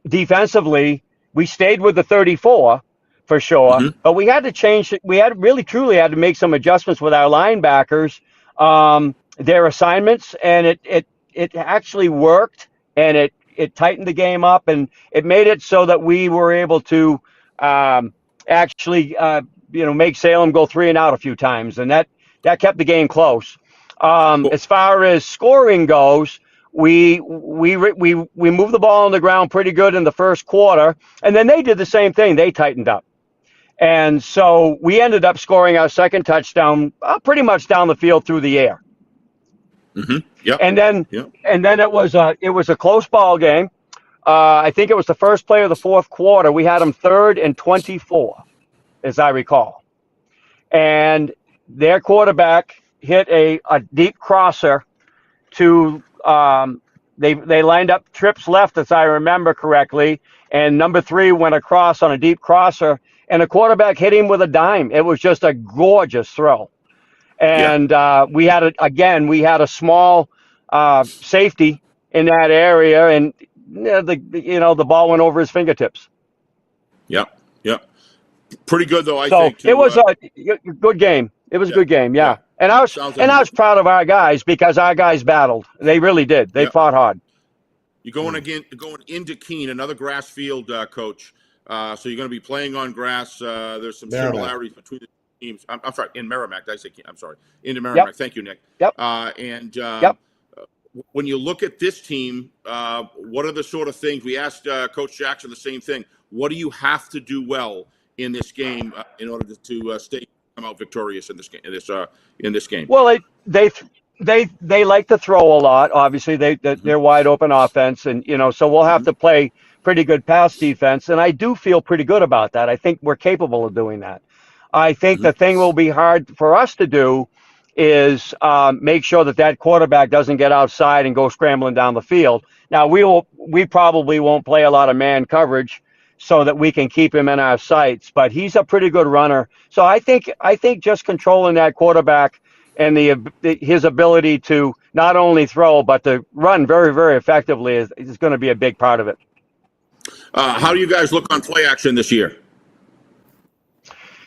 defensively. We stayed with the 34 for sure, but we had to change. We had truly had to make some adjustments with our linebackers, their assignments, and it actually worked, and it tightened the game up, and it made it so that we were able to actually make Salem go 3 and out a few times, and that kept the game close. As far as scoring goes, we moved the ball on the ground pretty good in the first quarter, and then they did the same thing. They tightened up. And so we ended up scoring our second touchdown pretty much down the field through the air. Yep. And then it was a close ball game. I think it was the first play of the fourth quarter. We had them 3rd and 24, as I recall. And their quarterback hit a deep crosser to they lined up trips left, as I remember correctly, and number 3 went across on a deep crosser, and the quarterback hit him with a dime. It was just a gorgeous throw. And we had a small safety in that area, and the ball went over his fingertips. Yep. Pretty good though, I think. It was a good game. It was a good game, yeah. And I was proud of our guys because our guys battled. They really did. They fought hard. You're going into Keene, another grass field, Coach. So you're going to be playing on grass. There's some similarities between the teams. I'm sorry, in Merrimack. Did I say Keene? I'm sorry, into Merrimack. Yep. Thank you, Nick. Yep. When you look at this team, what are the sort of things we asked Coach Jackson the same thing? What do you have to do well in this game in order to come out victorious in this game? Well, they like to throw a lot. Obviously, they're wide open offense, and so we'll have to play pretty good pass defense. And I do feel pretty good about that. I think we're capable of doing that. I think the thing will be hard for us to do is make sure that quarterback doesn't get outside and go scrambling down the field. Now we probably won't play a lot of man coverage so that we can keep him in our sights, but he's a pretty good runner. So I think just controlling that quarterback and his ability to not only throw but to run very, very effectively is going to be a big part of it. How do you guys look on play action this year?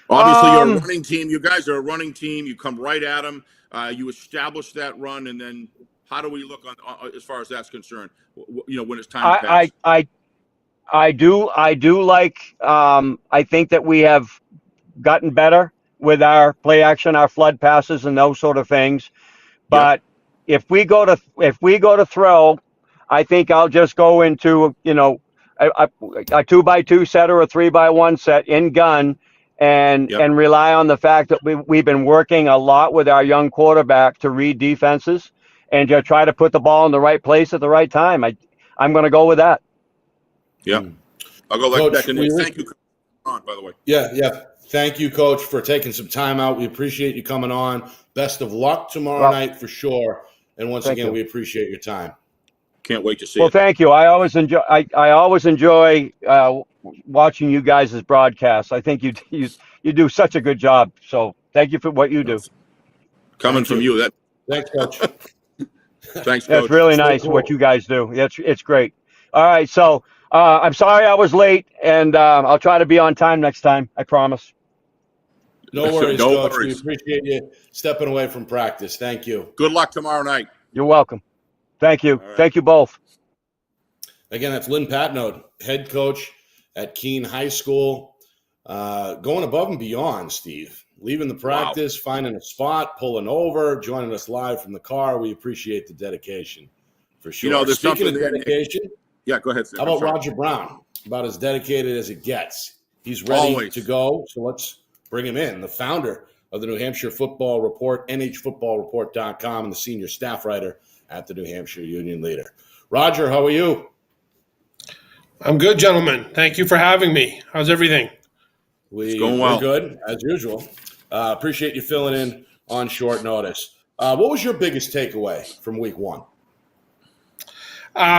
Obviously, you're a running team. You guys are a running team. You come right at them. You establish that run, and then how do we look on as far as that's concerned? When it's time to pass. I do like. I think that we have gotten better with our play action, our flood passes, and those sort of things. Yep. But if we go to throw, I think I'll just go into a 2x2 set or a 3x1 set in gun, and Yep. rely on the fact that we've been working a lot with our young quarterback to read defenses and to try to put the ball in the right place at the right time. I'm going to go with that. Yep. I'll go Coach, back to Nick. Thank you, Ron, by the way. Yeah. Thank you, Coach, for taking some time out. We appreciate you coming on. Best of luck tomorrow night for sure. And once again, we appreciate your time. Can't wait to see Well, it. thank you. I always enjoy watching you guys' broadcasts. I think you do such a good job. So thank you for what you do. Coming from you, that. Thanks, Coach. Thanks, Coach. That's really nice cool. what you guys do. It's great. All right, so I'm sorry I was late, and I'll try to be on time next time. I promise. No worries, No Coach. worries. We appreciate you stepping away from practice. Thank you. Good luck tomorrow night. You're welcome. Thank you. All right. Thank you both. Again, that's Lynn Patnode, head coach at Keene High School. Going above and beyond, Steve. Leaving the practice, finding a spot, pulling over, joining us live from the car. We appreciate the dedication, for sure. There's Speaking of something- dedication, Yeah, go ahead, Sam. how about I'm sorry. Roger Brown? About as dedicated as it gets. He's ready Always. to go, so let's bring him in. The founder of the New Hampshire Football Report, nhfootballreport.com, and the senior staff writer at the New Hampshire Union Leader. Roger, how are you? I'm good, gentlemen. Thank you for having me. How's everything? Going well. We're good, as usual. Appreciate you filling in on short notice. What was your biggest takeaway from week one?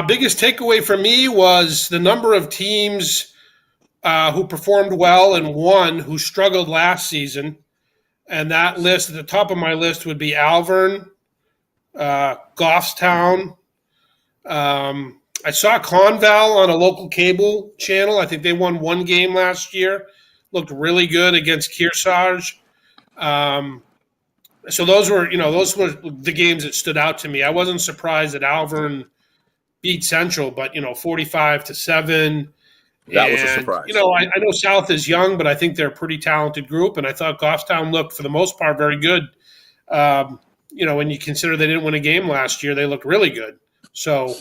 Biggest takeaway for me was the number of teams who performed well and won who struggled last season. And that list, at the top of my list, would be Alvern, Goffstown. I saw Conval on a local cable channel. I think they won one game last year. Looked really good against Kearsarge. So those were the games that stood out to me. I wasn't surprised that Alvern beat Central, but 45-7. That was a surprise. I know South is young, but I think they're a pretty talented group, and I thought Goffstown looked, for the most part, very good. When you consider they didn't win a game last year, they looked really good. So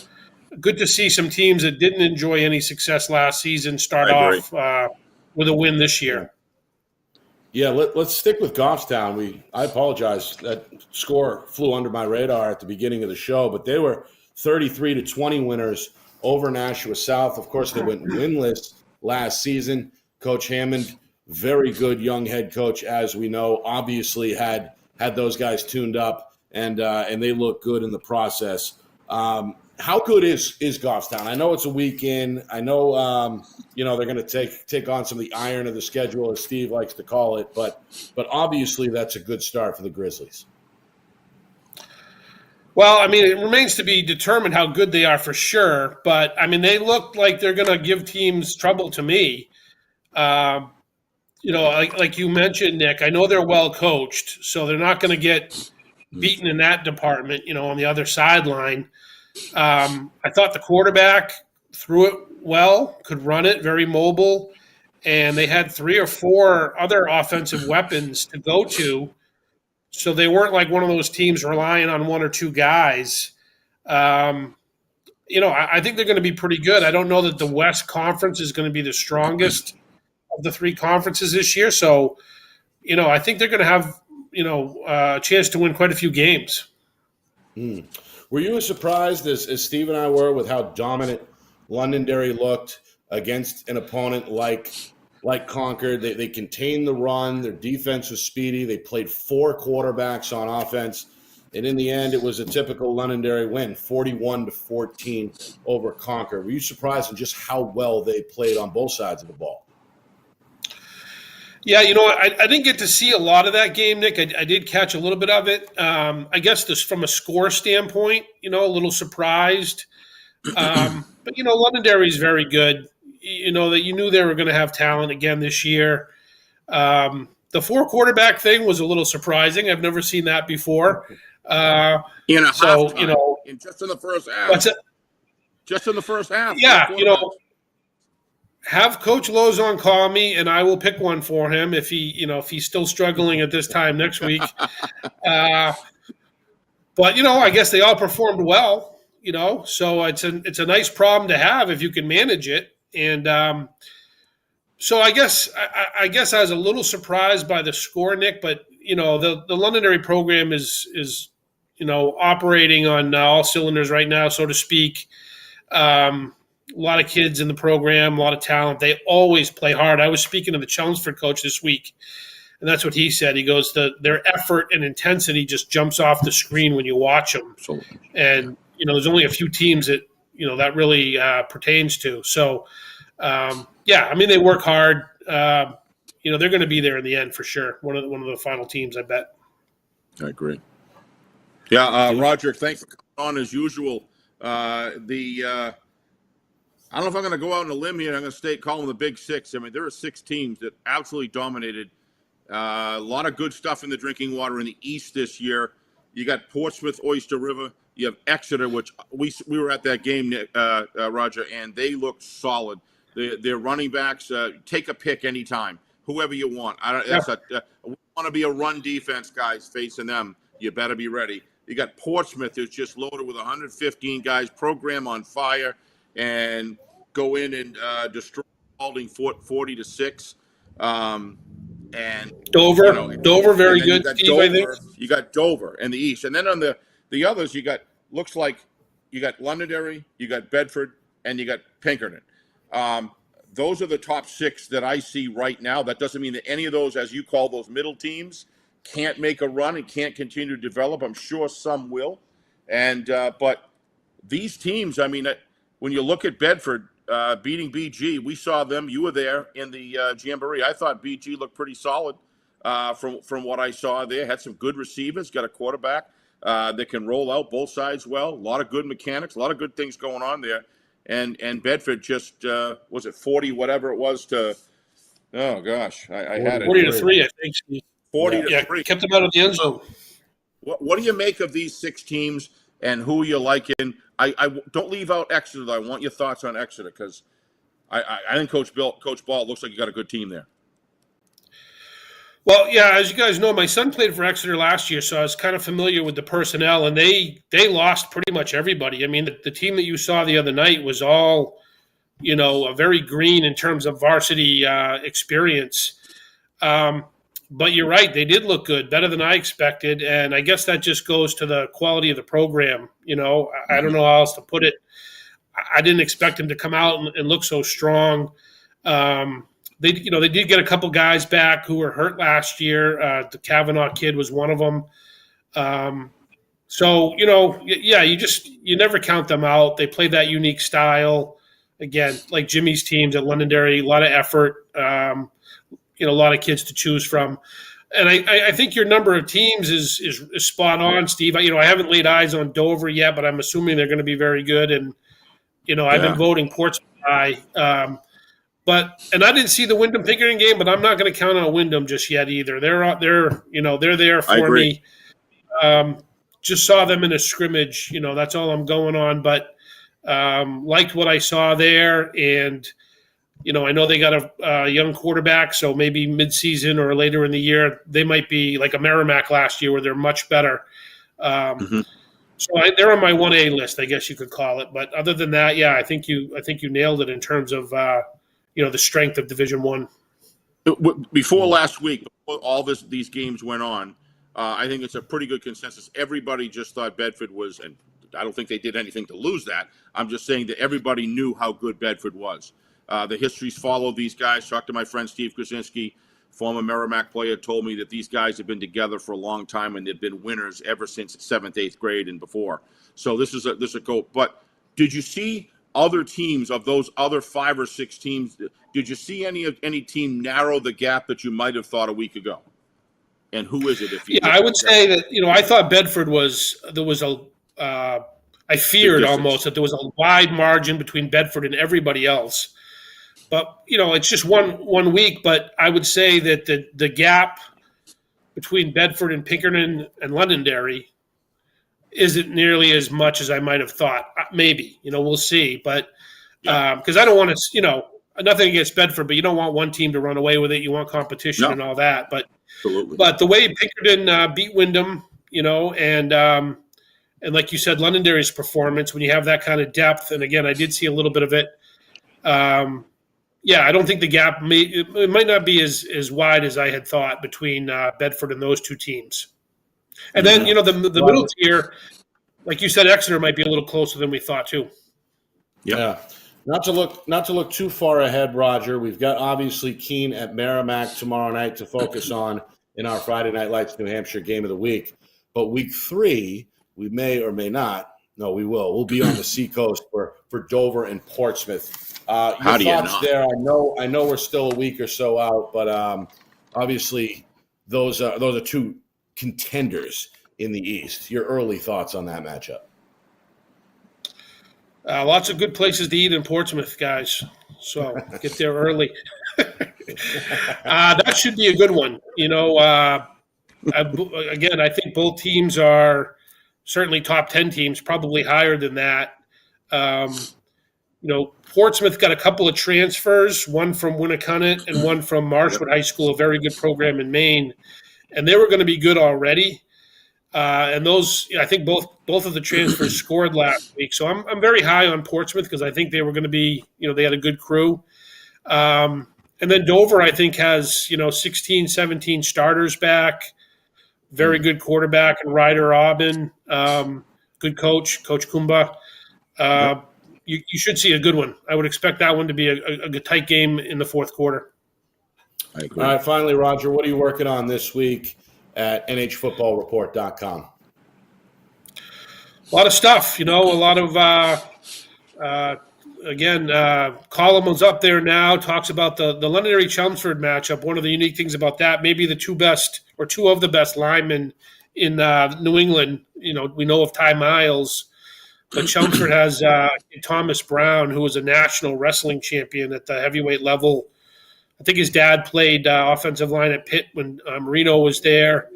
good to see some teams that didn't enjoy any success last season start off with a win this year. Yeah, let's stick with Goffstown. I apologize. That score flew under my radar at the beginning of the show, but they were 33-20 winners over Nashua South. Of course, they went winless last season. Coach Hammond, very good young head coach, as we know, obviously had those guys tuned up, and they look good in the process. How good is Goffstown? I know it's a weekend. I know they're going to take on some of the iron of the schedule, as Steve likes to call it, but obviously that's a good start for the Grizzlies. Well, it remains to be determined how good they are for sure, but they look like they're going to give teams trouble to me. Like you mentioned, Nick, I know they're well coached, so they're not going to get beaten in that department, on the other sideline. I thought the quarterback threw it well, could run it, very mobile, and they had 3 or 4 other offensive weapons to go to. So they weren't like one of those teams relying on 1 or 2 guys. I think they're going to be pretty good. I don't know that the West Conference is going to be the strongest of the 3 conferences this year. So, I think they're going to have, a chance to win quite a few games. Were you as surprised as Steve and I were with how dominant Londonderry looked against an opponent like Concord? They contained the run. Their defense was speedy. They played 4 quarterbacks on offense. And in the end, it was a typical Londonderry win, 41-14 over Concord. Were you surprised in just how well they played on both sides of the ball? Yeah, I didn't get to see a lot of that game, Nick. I did catch a little bit of it. I guess from a score standpoint, a little surprised. But, Londonderry is very good. That you knew they were going to have talent again this year. The 4 quarterback thing was a little surprising. I've never seen that before. Halftime, just in the first half. What's it? Just in the first half. Yeah, have Coach Lozon call me, and I will pick one for him if he's still struggling at this time next week. But I guess they all performed well. So it's a nice problem to have if you can manage it. And so I guess I was a little surprised by the score, Nick. But the Londonderry program is operating on all cylinders right now, so to speak. A lot of kids in the program, a lot of talent. They always play hard. I was speaking to the Chelmsford coach this week, and that's what he said. He goes, their effort and intensity just jumps off the screen when you watch them. Absolutely. And, there's only a few teams that, that really pertains to. So, they work hard. They're going to be there in the end for sure. One of the final teams, I bet. I agree. Yeah, Roger, thanks for coming on as usual. I don't know if I'm going to go out on a limb here. I'm going to call them the Big Six. I mean, there are 6 teams that absolutely dominated. A lot of good stuff in the drinking water in the East this year. You got Portsmouth, Oyster River. You have Exeter, which we were at that game, Roger, and they looked solid. Their running backs, take a pick anytime, whoever you want. We want to be a run defense, guys, facing them. You better be ready. You got Portsmouth, who's just loaded with 115 guys, program on fire, and go in and destroy Spalding 40-6. And Dover, very good. You got Dover in the East, and then on the others, you got Londonderry, you got Bedford, and you got Pinkerton. Those are the top 6 that I see right now. That doesn't mean that any of those, as you call those middle teams, can't make a run and can't continue to develop. I'm sure some will, and but these teams, I mean, when you look at Bedford beating BG, we saw them. You were there in the Jamboree. I thought BG looked pretty solid from what I saw there. Had some good receivers, got a quarterback that can roll out both sides well. A lot of good mechanics, a lot of good things going on there. And Bedford just, was it 40, whatever it was to, oh gosh, I had it. 40-3, I think, Steve. 40-3. Kept them out of the end zone. What do you make of these 6 teams and who you like in? I don't leave out Exeter, though. I want your thoughts on Exeter because I think Coach Ball looks like you got a good team there. Well, yeah, as you guys know, my son played for Exeter last year, so I was kind of familiar with the personnel, and they lost pretty much everybody. I mean, the team that you saw the other night was all, very green in terms of varsity experience. But you're right, they did look good, better than I expected, and I guess that just goes to the quality of the program. I don't know how else to put it. I didn't expect him to come out and look so strong. They did get a couple guys back who were hurt last year. The Kavanaugh kid was one of them. So you never count them out. They play that unique style. Again, like Jimmy's teams at Londonderry, a lot of effort. A lot of kids to choose from. And I think your number of teams is spot on, Steve. I haven't laid eyes on Dover yet, but I'm assuming they're going to be very good. And, I've been voting Portsmouth high. And I didn't see the Wyndham Pinkerton game, but I'm not going to count on Wyndham just yet either. They're there for me. Just saw them in a scrimmage. That's all I'm going on. But liked what I saw there. And, I know they got a young quarterback, so maybe midseason or later in the year, they might be like a Merrimack last year where they're much better. So they're on my 1A list, I guess you could call it. But other than that, I think you nailed it in terms of the strength of Division I. Before last week, before all these games went on, I think it's a pretty good consensus. Everybody just thought Bedford was, and I don't think they did anything to lose that. I'm just saying that everybody knew how good Bedford was. The histories follow these guys. Talked to my friend Steve Krasinski, former Merrimack player, told me that these guys have been together for a long time and they've been winners ever since 7th, 8th grade and before. So this is a goal. But did you see other teams of those other 5 or 6 teams? Did you see any team narrow the gap that you might have thought a week ago? And who is it? I would say that I thought Bedford I feared almost that there was a wide margin between Bedford and everybody else. But, it's just one week. But I would say that the gap between Bedford and Pinkerton and Londonderry isn't nearly as much as I might have thought. Maybe, we'll see. But because I don't want to, nothing against Bedford, but you don't want one team to run away with it. You want competition and all that. But Absolutely. But the way Pinkerton beat Wyndham, and like you said, Londonderry's performance, when you have that kind of depth, and again, I did see a little bit of it. I don't think the gap it might not be as wide as I had thought between Bedford and those two teams. And then the middle tier, like you said, Exeter might be a little closer than we thought too. Yeah. Not to look too far ahead, Roger. We've got obviously Keene at Merrimack tomorrow night to focus on in our Friday Night Lights New Hampshire game of the week. But week 3, we may or may not. No, we will. We'll be on the Seacoast for Dover and Portsmouth. Your thoughts there? I know we're still a week or so out, but obviously those are two contenders in the East. Your early thoughts on that matchup? Lots of good places to eat in Portsmouth, guys. So get there early. That should be a good one. Again, I think both teams are certainly top 10 teams, probably higher than that. Portsmouth got a couple of transfers, one from Winnacunnet and one from Marshwood High School, a very good program in Maine. And they were going to be good already. And those, I think both of the transfers scored last week. So I'm very high on Portsmouth because I think they were going to be, they had a good crew. And then Dover, I think, has, 16, 17 starters back. Very good quarterback and Ryder Aubin. Good coach, Coach Kumba. You should see a good one. I would expect that one to be a tight game in the fourth quarter. I agree. All right, finally, Roger, what are you working on this week at nhfootballreport.com? A lot of stuff, a lot of, Colin was up there now, talks about the Londonderry-Chelmsford matchup. One of the unique things about that, maybe the two of the best linemen in New England. We know of Ty Miles, but Chelmsford has Thomas Brown, who was a national wrestling champion at the heavyweight level. I think his dad played offensive line at Pitt when Marino was there.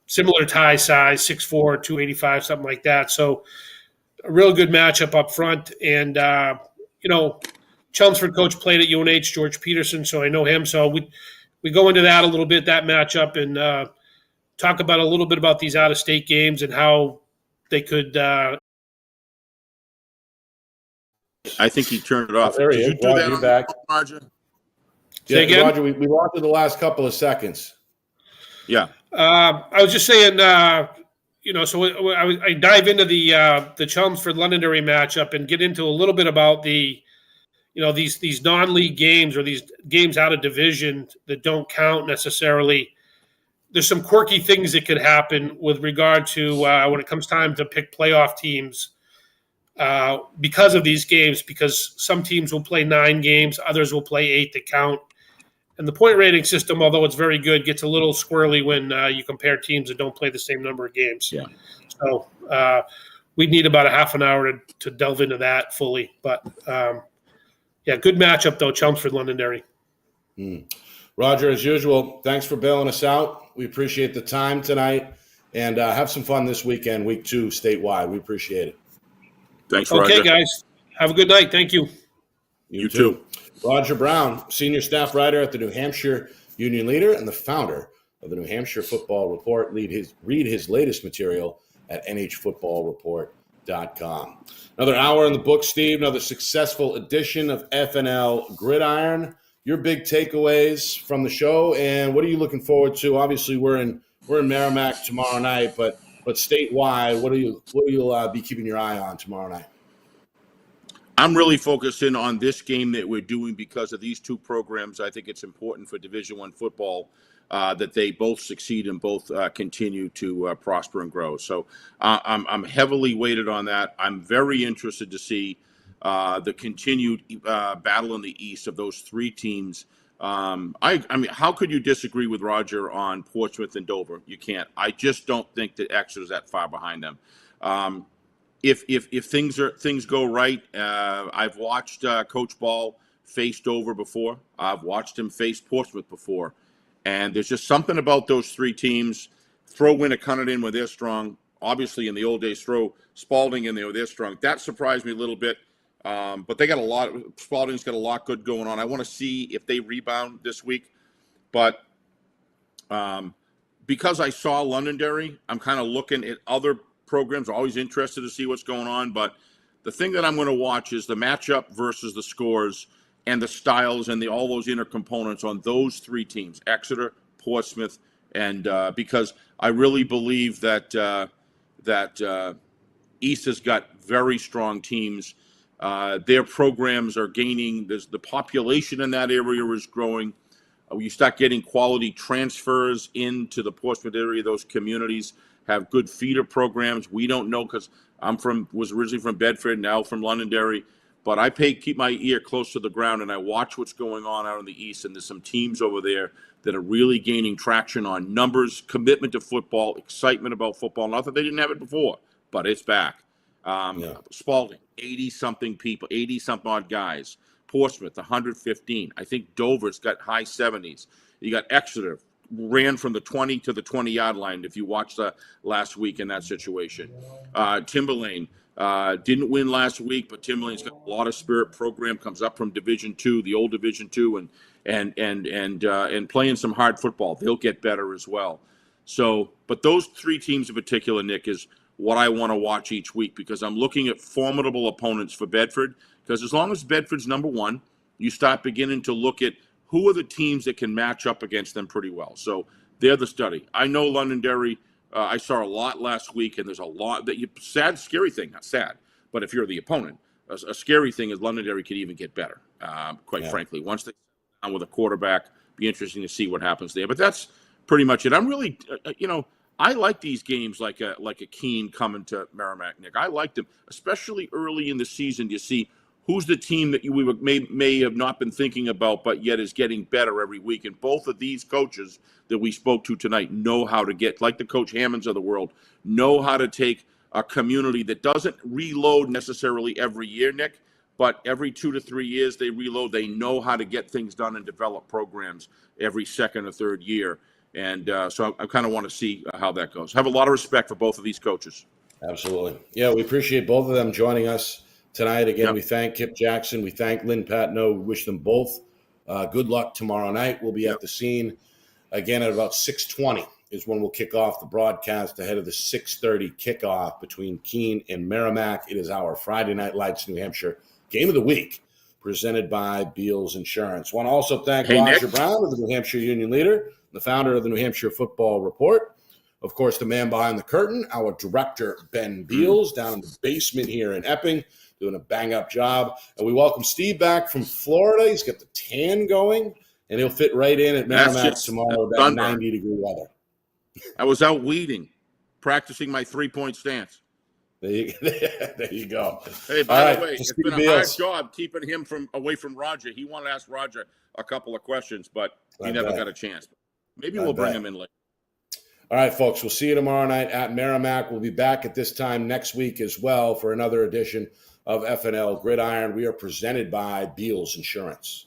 Similar Ty size, 6'4", 285, something like that. So a real good matchup up front. And, Chelmsford coach played at UNH, George Peterson, so I know him. So we go into that a little bit, that matchup, and talk about a little bit about these out-of-state games and how they could I think he turned it off. There he Did is. you do Roger, that you're back. Roger? Say again? Roger, we lost in the last couple of seconds. Yeah. I was just saying, so I dive into the Chelmsford Londonderry matchup and get into a little bit about the, these non-league games or these games out of division that don't count necessarily. There's some quirky things that could happen with regard to when it comes time to pick playoff teams because of these games, because some teams will play 9 games, others will play 8 that count. And the point rating system, although it's very good, gets a little squirrely when you compare teams that don't play the same number of games. Yeah. So we'd need about a half an hour to delve into that fully. But, good matchup, though, Chelmsford Londonderry. Roger, as usual, thanks for bailing us out. We appreciate the time tonight. And have some fun this weekend, week 2, statewide. We appreciate it. Thanks, Roger. Okay, guys. Have a good night. Thank you. You too. Roger Brown, senior staff writer at the New Hampshire Union Leader and the founder of the New Hampshire Football Report. Read his latest material at nhfootballreport.com. Another hour in the book, Steve. Another successful edition of FNL Gridiron. Your big takeaways from the show, and what are you looking forward to? Obviously, we're in Merrimack tomorrow night, but statewide, what will you be keeping your eye on tomorrow night? I'm really focusing on this game that we're doing because of these two programs. I think it's important for Division I football that they both succeed and both continue to prosper and grow. So I'm heavily weighted on that. I'm very interested to see the continued battle in the East of those 3 teams. I mean, how could you disagree with Roger on Portsmouth and Dover? You can't. I just don't think that Exeter's that far behind them. If things go right, I've watched Coach Ball face Dover before. I've watched him face Portsmouth before, and there's just something about those 3 teams. Throw Winnacunnet in where they're strong. Obviously, in the old days, throw Spalding in there where they're strong. That surprised me a little bit. But they got Spalding's got a lot good going on. I want to see if they rebound this week. But because I saw Londonderry, I'm kind of looking at other programs. Always interested to see what's going on. But the thing that I'm going to watch is the matchup versus the scores and the styles and all those inner components on those three teams, Exeter, Portsmouth, and because I really believe that East has got very strong teams. Their programs are gaining. The population in that area is growing. You start getting quality transfers into the Portsmouth area. Those communities have good feeder programs. We don't know because was originally from Bedford, now from Londonderry. But I keep my ear close to the ground and I watch what's going on out in the East. And there's some teams over there that are really gaining traction on numbers, commitment to football, excitement about football. Not that they didn't have it before, but it's back. Spalding, 80-something people, 80-something odd guys. Portsmouth, 115. I think Dover's got high 70s. You got Exeter, ran from the 20 to the 20-yard line if you watched last week in that situation. Timberlane didn't win last week, but Timberlane's got a lot of spirit. Program comes up from Division II, the old Division II, and playing some hard football. They'll get better as well. So, but those three teams in particular, Nick, is what I want to watch each week because I'm looking at formidable opponents for Bedford. Because as long as Bedford's number one, you start beginning to look at who are the teams that can match up against them pretty well. So they're the study. I know Londonderry. I saw a lot last week, and there's a lot sad, scary thing. Not sad, but if you're the opponent, a scary thing is Londonderry could even get better. Quite frankly, once they sit down with a quarterback, be interesting to see what happens there. But that's pretty much it. I'm really, I like these games like a Keene coming to Merrimack, Nick. I like them, especially early in the season. You see who's the team that we may have not been thinking about, but yet is getting better every week. And both of these coaches that we spoke to tonight know how to get, like the Coach Hammonds of the world, know how to take a community that doesn't reload necessarily every year, Nick, but every 2 to 3 years they reload. They know how to get things done and develop programs every second or third year. And so I kind of want to see how that goes. I have a lot of respect for both of these coaches. Absolutely. Yeah, we appreciate both of them joining us tonight. Again, we thank Kip Jackson. We thank Lynn Patnode. We wish them both good luck tomorrow night. We'll be at the scene again at about 6:20 is when we'll kick off the broadcast ahead of the 6:30 kickoff between Keene and Merrimack. It is our Friday Night Lights New Hampshire Game of the Week presented by Beals Insurance. Want to also thank Roger Nick Brown of the New Hampshire Union Leader, the founder of the New Hampshire Football Report. Of course, the man behind the curtain, our director, Ben Beals, down in the basement here in Epping, doing a bang-up job. And we welcome Steve back from Florida. He's got the tan going, and he'll fit right in at Merrimack tomorrow with that 90-degree weather. I was out weeding, practicing my three-point stance. There you go. Hey, by the way, it's been a hard job keeping him away from Roger. He wanted to ask Roger a couple of questions, but he never got a chance. Maybe we'll bring him in later. All right, folks, we'll see you tomorrow night at Merrimack. We'll be back at this time next week as well for another edition of FNL Gridiron. We are presented by Beals Insurance.